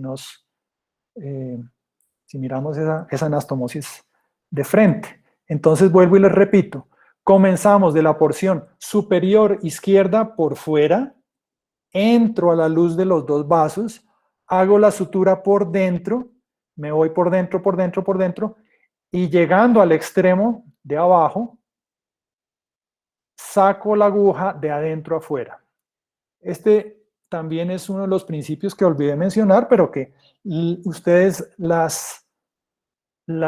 Speaker 2: miramos esa anastomosis de frente. Entonces vuelvo y les repito, comenzamos de la porción superior izquierda por fuera, entro a la luz de los dos vasos, hago la sutura por dentro, me voy por dentro, por dentro, por dentro, y llegando al extremo de abajo, saco la aguja de adentro afuera. Este también es uno de los principios que olvidé mencionar, pero que ustedes las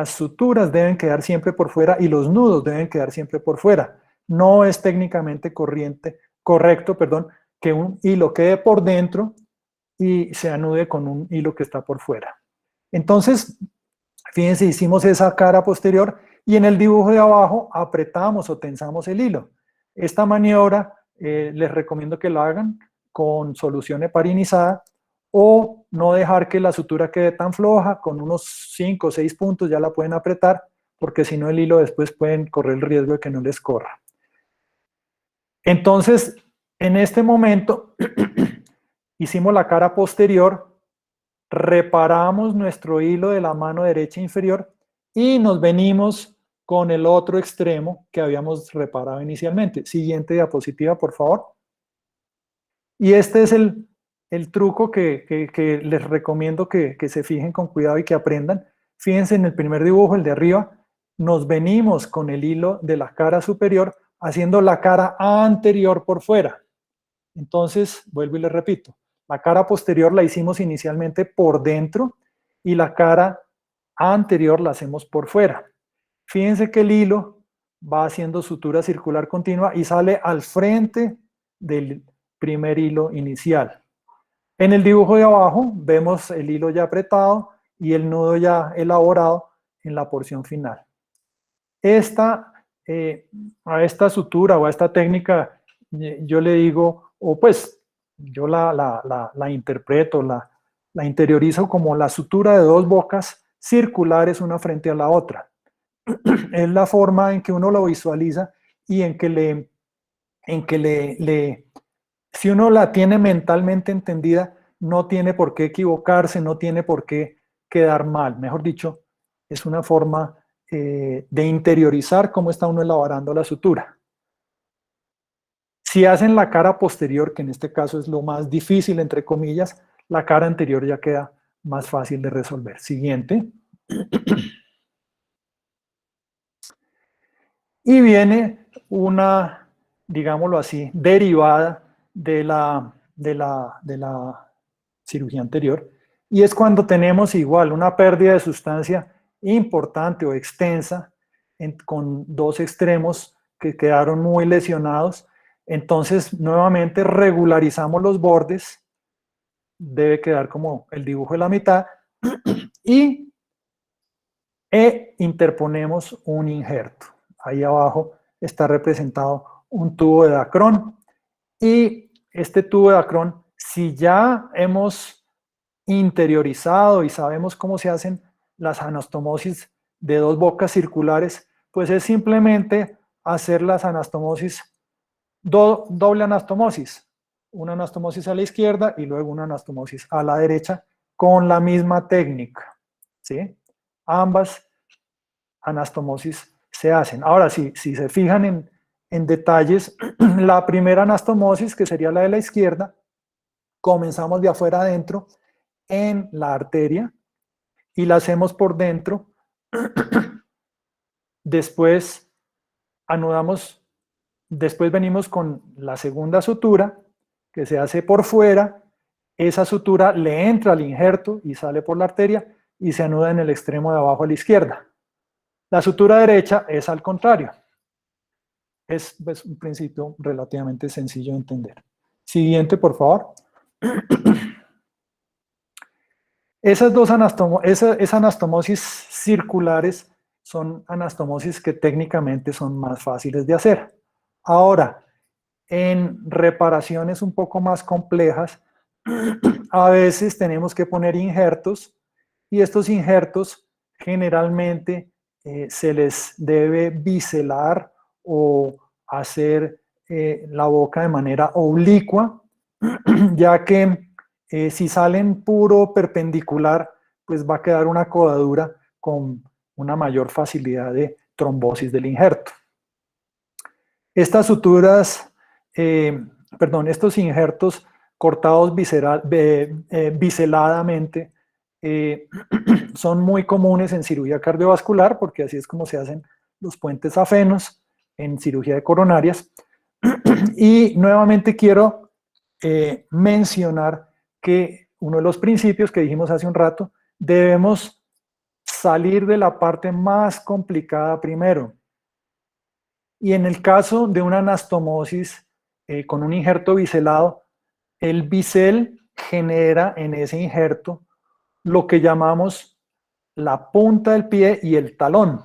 Speaker 2: suturas deben quedar siempre por fuera y los nudos deben quedar siempre por fuera. No es técnicamente correcto, que un hilo quede por dentro y se anude con un hilo que está por fuera. Entonces, fíjense, hicimos esa cara posterior y en el dibujo de abajo apretamos o tensamos el hilo. Esta maniobra les recomiendo que la hagan con solución heparinizada o no dejar que la sutura quede tan floja, con unos 5 o 6 puntos ya la pueden apretar, porque si no el hilo después pueden correr el riesgo de que no les corra. Entonces, en este momento, hicimos la cara posterior, reparamos nuestro hilo de la mano derecha inferior y nos venimos con el otro extremo que habíamos reparado inicialmente. Siguiente diapositiva, por favor. Y este es el truco que les recomiendo que se fijen con cuidado y que aprendan. Fíjense en el primer dibujo, el de arriba, nos venimos con el hilo de la cara superior haciendo la cara anterior por fuera. Entonces, vuelvo y les repito, la cara posterior la hicimos inicialmente por dentro y la cara anterior la hacemos por fuera. Fíjense que el hilo va haciendo sutura circular continua y sale al frente del primer hilo inicial. En el dibujo de abajo vemos el hilo ya apretado y el nudo ya elaborado en la porción final. A esta sutura o a esta técnica yo le digo, o pues yo la interpreto, la interiorizo como la sutura de dos bocas circulares una frente a la otra. Es la forma en que uno lo visualiza y en que si uno la tiene mentalmente entendida, no tiene por qué equivocarse, no tiene por qué quedar mal. Mejor dicho, es una forma de interiorizar cómo está uno elaborando la sutura. Si hacen la cara posterior, que en este caso es lo más difícil, entre comillas, la cara anterior ya queda más fácil de resolver. Siguiente. Y viene una, digámoslo así, derivada de la cirugía anterior, y es cuando tenemos igual una pérdida de sustancia importante o extensa con dos extremos que quedaron muy lesionados. Entonces nuevamente regularizamos los bordes, debe quedar como el dibujo de la mitad, y interponemos un injerto. Ahí abajo está representado un tubo de Dacron, y este tubo de Dacron, si ya hemos interiorizado y sabemos cómo se hacen las anastomosis de dos bocas circulares, pues es simplemente hacer las anastomosis, doble anastomosis, una anastomosis a la izquierda y luego una anastomosis a la derecha con la misma técnica, ¿sí? Ambas anastomosis se hacen. Ahora, si se fijan en detalles, la primera anastomosis, que sería la de la izquierda, comenzamos de afuera adentro en la arteria y la hacemos por dentro. Después anudamos, después venimos con la segunda sutura que se hace por fuera. Esa sutura le entra al injerto y sale por la arteria y se anuda en el extremo de abajo a la izquierda. La sutura derecha es al contrario. Es un principio relativamente sencillo de entender. Siguiente, por favor. Esas anastomosis circulares son anastomosis que técnicamente son más fáciles de hacer. Ahora, en reparaciones un poco más complejas, a veces tenemos que poner injertos y estos injertos generalmente se les debe biselar o hacer la boca de manera oblicua, ya que si salen puro perpendicular, pues va a quedar una codadura con una mayor facilidad de trombosis del injerto. Estas suturas, estos injertos cortados biseladamente son muy comunes en cirugía cardiovascular, porque así es como se hacen los puentes afenos en cirugía de coronarias. Y nuevamente quiero mencionar que uno de los principios que dijimos hace un rato, debemos salir de la parte más complicada primero. Y en el caso de una anastomosis con un injerto biselado, el bisel genera en ese injerto lo que llamamos la punta del pie y el talón.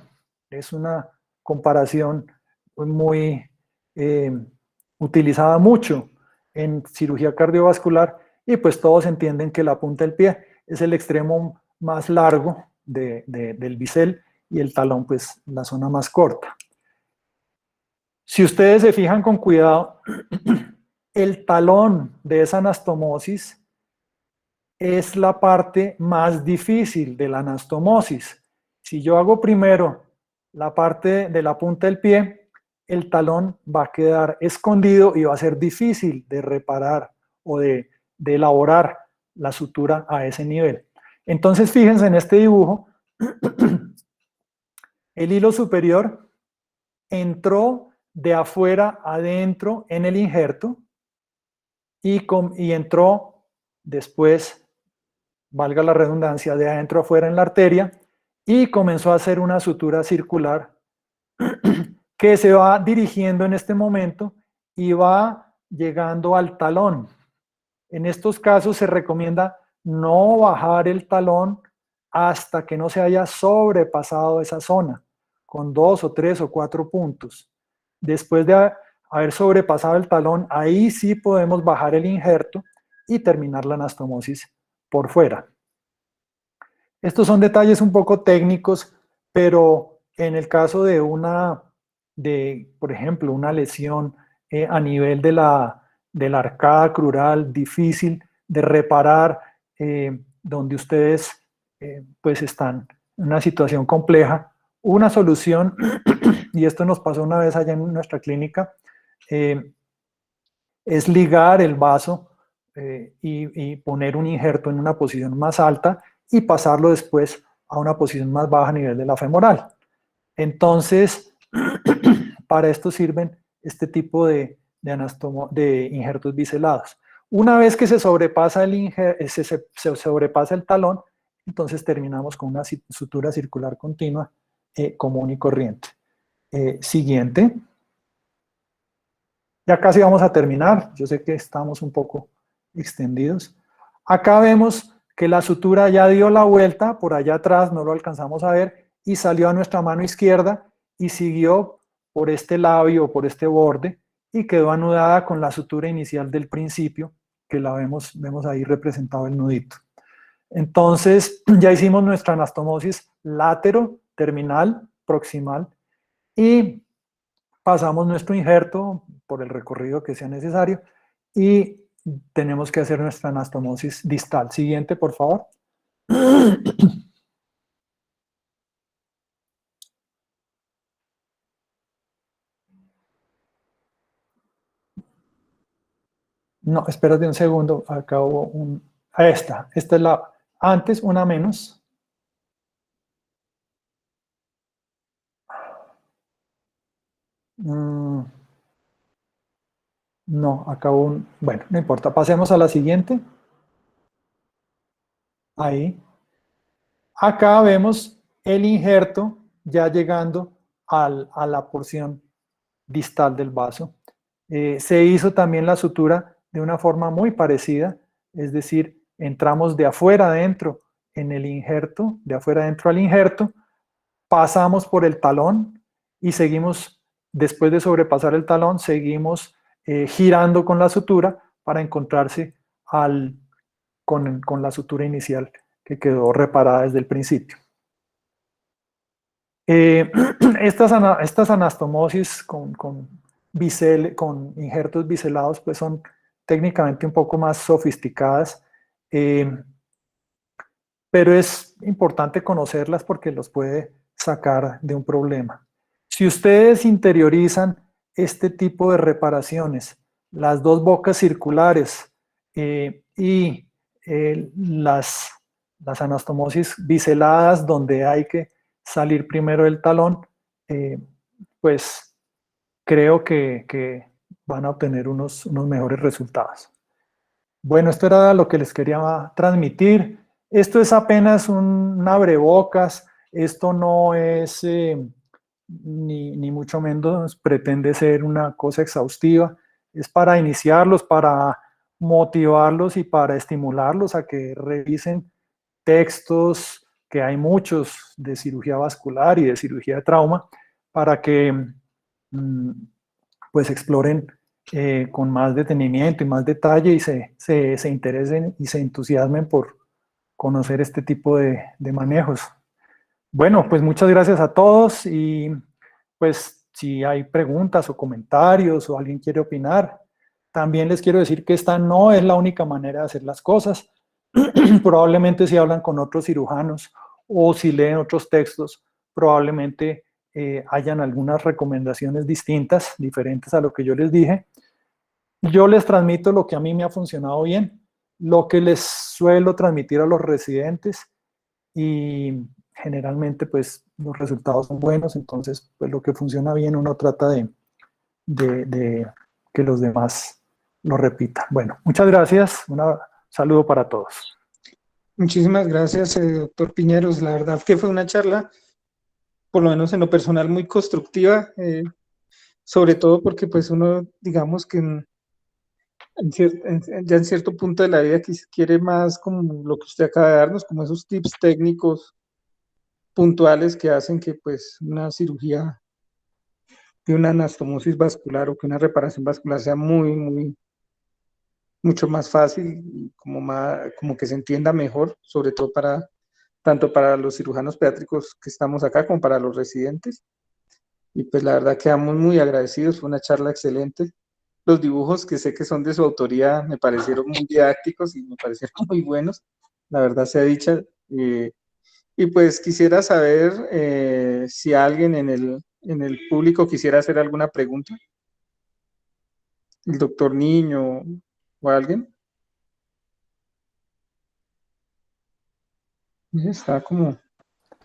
Speaker 2: Es una comparación muy utilizada mucho en cirugía cardiovascular y pues todos entienden que la punta del pie es el extremo más largo del bisel y el talón pues la zona más corta. Si ustedes se fijan con cuidado, el talón de esa anastomosis es la parte más difícil de la anastomosis. Si yo hago primero la parte de la punta del pie, el talón va a quedar escondido y va a ser difícil de reparar o de elaborar la sutura a ese nivel. Entonces, fíjense en este dibujo, el hilo superior entró de afuera adentro en el injerto y entró después, valga la redundancia, de adentro afuera en la arteria y comenzó a hacer una sutura circular que se va dirigiendo en este momento y va llegando al talón. En estos casos se recomienda no bajar el talón hasta que no se haya sobrepasado esa zona, con 2 o 3 o 4 puntos. Después de haber sobrepasado el talón, ahí sí podemos bajar el injerto y terminar la anastomosis por fuera. Estos son detalles un poco técnicos, pero en el caso de por ejemplo, una lesión a nivel de la arcada crural, difícil de reparar, donde ustedes pues están en una situación compleja, una solución, y esto nos pasó una vez allá en nuestra clínica, es ligar el vaso y poner un injerto en una posición más alta y pasarlo después a una posición más baja a nivel de la femoral. Entonces, para esto sirven este tipo de injertos biselados. Una vez que se sobrepasa se sobrepasa el talón, entonces terminamos con una sutura circular continua común y corriente. Siguiente. Ya casi vamos a terminar. Yo sé que estamos un poco extendidos. Acá vemos que la sutura ya dio la vuelta, por allá atrás no lo alcanzamos a ver, y salió a nuestra mano izquierda y siguió por este labio, por este borde, y quedó anudada con la sutura inicial del principio, que la vemos ahí representado el nudito. Entonces, ya hicimos nuestra anastomosis látero, terminal, proximal, y pasamos nuestro injerto por el recorrido que sea necesario, y tenemos que hacer nuestra anastomosis distal. Siguiente, por favor. No, espérate un segundo, acá hubo esta es la, antes una menos. No, acá hubo bueno, no importa, pasemos a la siguiente. Ahí. Acá vemos el injerto ya llegando a la porción distal del vaso. Se hizo también la sutura de una forma muy parecida, es decir, entramos de afuera adentro en el injerto, de afuera adentro al injerto, pasamos por el talón y seguimos, después de sobrepasar el talón, seguimos girando con la sutura para encontrarse al con la sutura inicial que quedó reparada desde el principio. Estas anastomosis con injertos biselados pues son técnicamente un poco más sofisticadas, pero es importante conocerlas porque los puede sacar de un problema. Si ustedes interiorizan este tipo de reparaciones, las dos bocas circulares y las anastomosis biseladas donde hay que salir primero del talón, pues creo que van a obtener unos mejores resultados. Bueno, esto era lo que les quería transmitir. Esto es apenas un abrebocas, esto no es ni mucho menos pretende ser una cosa exhaustiva, es para iniciarlos, para motivarlos y para estimularlos a que revisen textos, que hay muchos de cirugía vascular y de cirugía de trauma, para que pues exploren con más detenimiento y más detalle y se interesen y se entusiasmen por conocer este tipo de manejos. Bueno, pues muchas gracias a todos y pues si hay preguntas o comentarios o alguien quiere opinar, también les quiero decir que esta no es la única manera de hacer las cosas. Probablemente si hablan con otros cirujanos o si leen otros textos, probablemente hayan algunas recomendaciones distintas, diferentes a lo que yo les dije. Yo les transmito lo que a mí me ha funcionado bien, lo que les suelo transmitir a los residentes y generalmente pues los resultados son buenos, entonces pues lo que funciona bien uno trata de que los demás lo repitan. Bueno, muchas gracias, un saludo para todos.
Speaker 1: Muchísimas gracias, doctor Piñeros. La verdad que fue una charla, por lo menos en lo personal, muy constructiva, sobre todo porque pues uno, digamos que ya en cierto punto de la vida quiere más como lo que usted acaba de darnos, como esos tips técnicos puntuales que hacen que pues una cirugía de una anastomosis vascular o que una reparación vascular sea mucho más fácil y como que se entienda mejor, sobre todo tanto para los cirujanos pediátricos que estamos acá como para los residentes. Y pues la verdad quedamos muy agradecidos, fue una charla excelente. Los dibujos que sé que son de su autoría me parecieron muy didácticos y me parecieron muy buenos, la verdad sea dicha. Y pues quisiera saber si alguien en el público quisiera hacer alguna pregunta. El doctor Niño o alguien. Está como...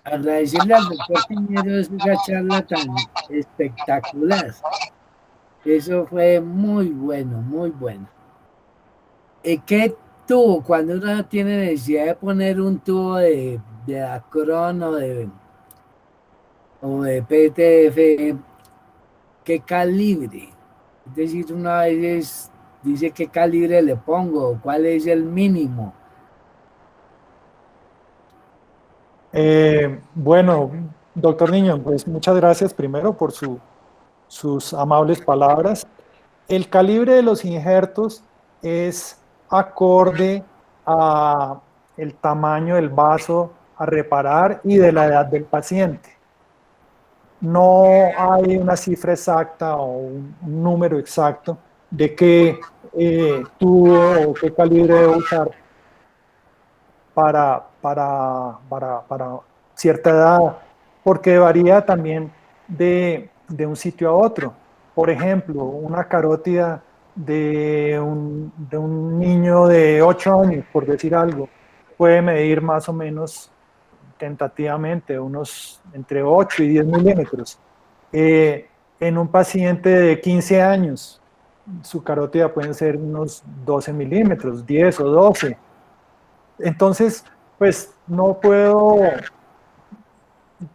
Speaker 4: Agradecerle al doctor Piñeros esa charla tan espectacular. Eso fue muy bueno, muy bueno. ¿Qué tubo? Cuando uno tiene necesidad de poner un tubo de Dacron o de PTF, ¿qué calibre? Es decir, una vez dice qué calibre le pongo, cuál es el mínimo.
Speaker 2: Bueno, doctor Niño, pues muchas gracias primero por sus amables palabras. El calibre de los injertos es acorde a el tamaño del vaso a reparar y de la edad del paciente. No hay una cifra exacta o un número exacto de qué tubo o qué calibre debe usar para cierta edad, porque varía también de un sitio a otro. Por ejemplo, una carótida de un niño de 8 años, por decir algo, puede medir más o menos tentativamente unos entre 8 y 10 milímetros. En un paciente de 15 años, su carótida pueden ser unos 12 milímetros, 10 o 12. Entonces, pues no puedo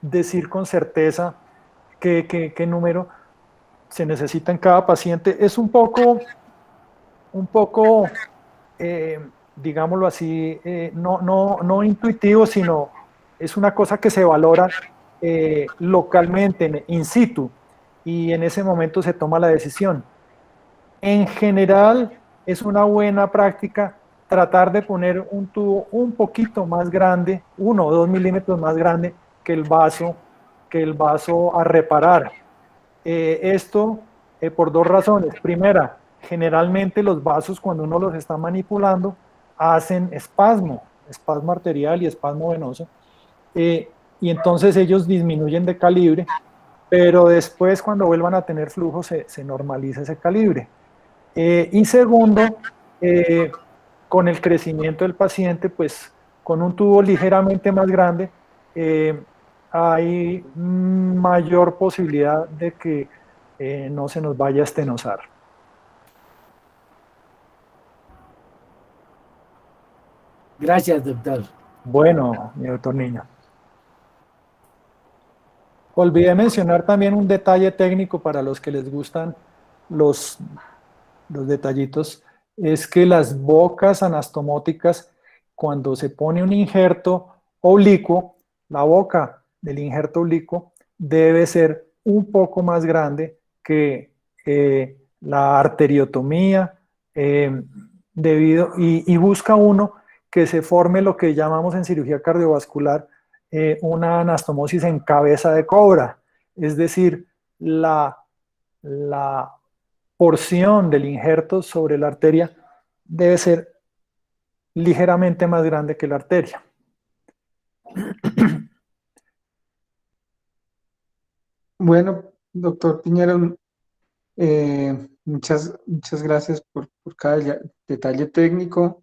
Speaker 2: decir con certeza qué número se necesita en cada paciente. Es un poco digámoslo así, no intuitivo, sino es una cosa que se valora localmente, in situ, y en ese momento se toma la decisión. En general, es una buena práctica tratar de poner un tubo un poquito más grande, 1 o 2 milímetros más grande que el vaso a reparar. Esto por dos razones. Primera, generalmente los vasos cuando uno los está manipulando hacen espasmo arterial y espasmo venoso, y entonces ellos disminuyen de calibre, pero después cuando vuelvan a tener flujo se normaliza ese calibre. Y segundo, con el crecimiento del paciente, pues con un tubo ligeramente más grande, hay mayor posibilidad de que no se nos vaya a estenosar.
Speaker 4: Gracias, doctor.
Speaker 2: Bueno, mi doctor Niño. Olvidé mencionar también un detalle técnico para los que les gustan los detallitos, es que las bocas anastomóticas, cuando se pone un injerto oblicuo, la boca del injerto oblicuo debe ser un poco más grande que la arteriotomía, y busca uno que se forme lo que llamamos en cirugía cardiovascular una anastomosis en cabeza de cobra, es decir, la porción del injerto sobre la arteria debe ser ligeramente más grande que la arteria.
Speaker 1: Bueno, doctor Piñero, muchas gracias por cada detalle técnico.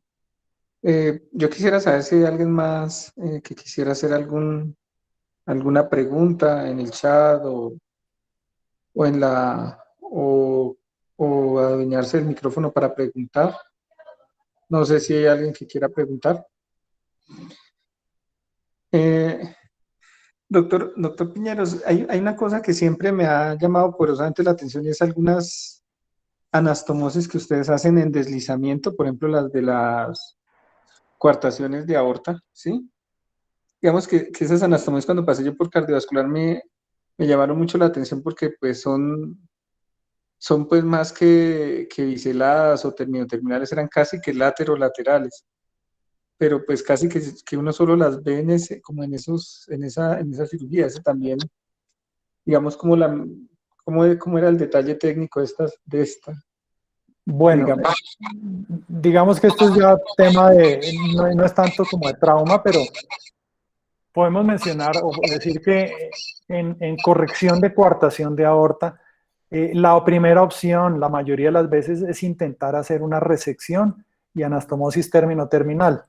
Speaker 1: Yo quisiera saber si hay alguien más que quisiera hacer alguna pregunta en el chat o en o adueñarse del micrófono para preguntar. No sé si hay alguien que quiera preguntar. Doctor Piñeros, hay una cosa que siempre me ha llamado poderosamente la atención y es algunas anastomosis que ustedes hacen en deslizamiento, por ejemplo, las de las coartaciones de aorta, ¿sí? Digamos que esas anastomosis cuando pasé yo por cardiovascular me llamaron mucho la atención porque pues son pues más que biseladas o terminales, eran casi que laterales, pero pues casi que uno solo las ve como en esa cirugía, ese también, digamos cómo era el detalle técnico de esta,
Speaker 2: Bueno,
Speaker 1: digamos.
Speaker 2: digamos que esto es ya tema no es tanto como de trauma, pero podemos mencionar o decir que en corrección de coartación de aorta, la primera opción, la mayoría de las veces, es intentar hacer una resección y anastomosis término-terminal.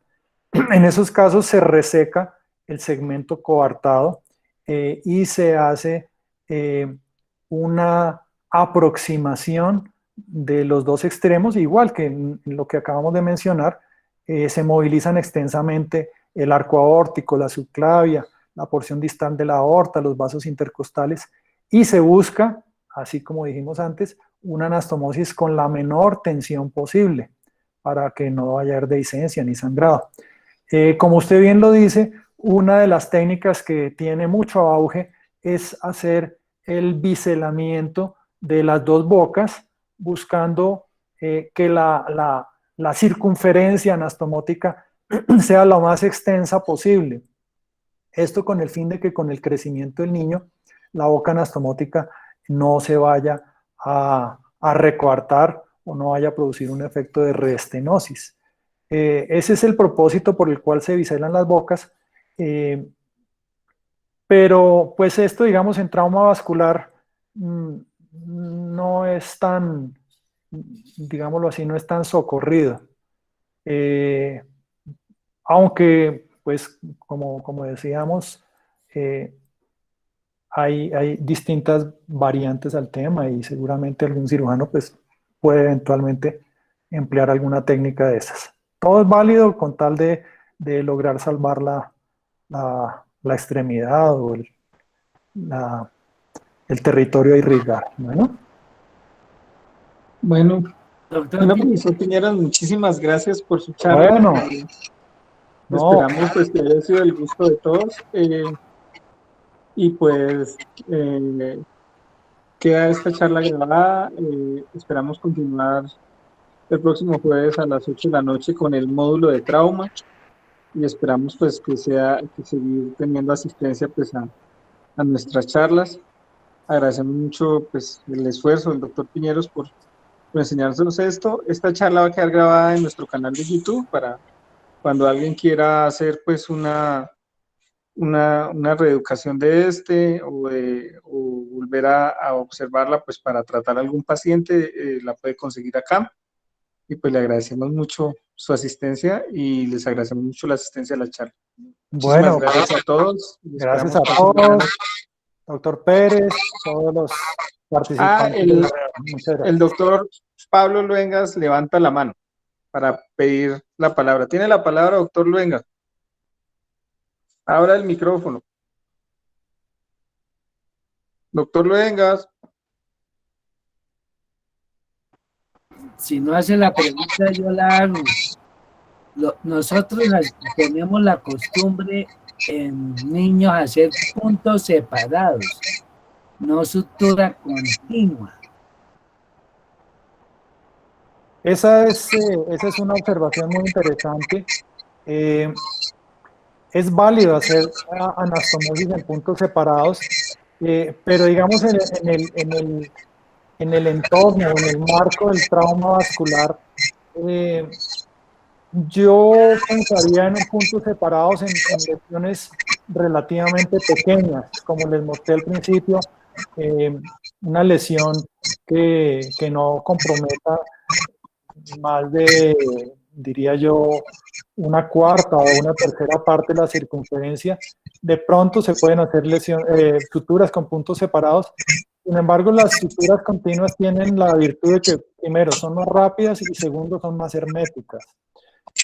Speaker 2: En esos casos se reseca el segmento coartado y se hace una aproximación de los dos extremos, igual que en lo que acabamos de mencionar, se movilizan extensamente el arco aórtico, la subclavia, la porción distal de la aorta, los vasos intercostales, y se busca, así como dijimos antes, una anastomosis con la menor tensión posible para que no vaya a haber dehiscencia ni sangrado. Como usted bien lo dice, una de las técnicas que tiene mucho auge es hacer el biselamiento de las dos bocas, buscando que la circunferencia anastomótica sea lo más extensa posible. Esto con el fin de que con el crecimiento del niño la boca anastomótica no se vaya a recoartar o no vaya a producir un efecto de reestenosis. Ese es el propósito por el cual se biselan las bocas, pero pues esto, digamos, en trauma vascular no es tan, digámoslo así, no es tan socorrido. Aunque, pues, como decíamos, hay distintas variantes al tema y seguramente algún cirujano pues, puede eventualmente emplear alguna técnica de esas. Todo es válido con tal de lograr salvar la extremidad o el territorio a irrigar.
Speaker 1: Bueno,
Speaker 4: Doctor,
Speaker 1: profesor Piñeros, muchísimas gracias por su charla.
Speaker 2: Bueno, no,
Speaker 1: Esperamos pues, que haya sido el gusto de todos. Y pues queda esta charla grabada. Esperamos continuar el próximo jueves a las 8 de la noche con el módulo de trauma y esperamos pues que seguir teniendo asistencia pues a nuestras charlas. Agradecemos mucho pues el esfuerzo del doctor Piñeros por enseñársenos esto. Esta charla va a quedar grabada en nuestro canal de YouTube para cuando alguien quiera hacer pues una reeducación de o volver a observarla pues para tratar a algún paciente, la puede conseguir acá. Y pues le agradecemos mucho su asistencia y les agradecemos mucho la asistencia a la charla.
Speaker 2: Bueno,
Speaker 1: Muchísimas gracias a todos.
Speaker 2: gracias a todos, doctor Pérez, todos los participantes de la reunión. Muchas gracias.
Speaker 1: El doctor Pablo Luengas levanta la mano para pedir la palabra. Tiene la palabra, doctor Luengas. Abra el micrófono. Doctor Luengas.
Speaker 4: Si no hace la pregunta, yo la hago. Nosotros tenemos la costumbre en niños hacer puntos separados, no sutura continua.
Speaker 2: Esa es una observación muy interesante. Es válido hacer anastomosis en puntos separados, pero digamos en el entorno, en el marco del trauma vascular, yo pensaría en puntos separados en lesiones relativamente pequeñas, como les mostré al principio, una lesión que no comprometa más de, diría yo, una cuarta o una tercera parte de la circunferencia. De pronto se pueden hacer suturas con puntos separados. Sin embargo, las suturas continuas tienen la virtud de que, primero, son más rápidas y segundo, son más herméticas.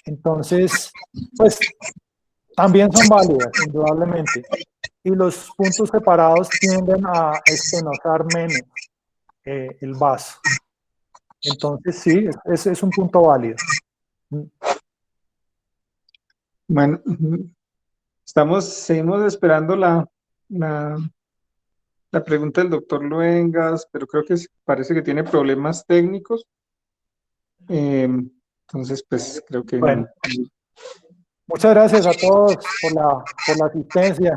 Speaker 2: Entonces, pues, también son válidas, indudablemente. Y los puntos separados tienden a estenosar menos el vaso. Entonces, sí, ese es un punto válido.
Speaker 1: Bueno, seguimos esperando la pregunta del doctor Luengas, pero creo que parece que tiene problemas técnicos. Entonces, pues creo que...
Speaker 2: Bueno, muchas gracias a todos por la asistencia,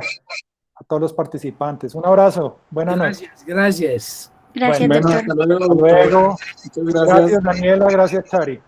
Speaker 2: a todos los participantes. Un abrazo, buenas noches.
Speaker 4: Gracias.
Speaker 3: Gracias,
Speaker 1: Bueno,
Speaker 3: doctor.
Speaker 1: hasta luego.
Speaker 2: Hasta luego.
Speaker 1: Muchas gracias.
Speaker 2: Gracias, Daniela, gracias, Chari.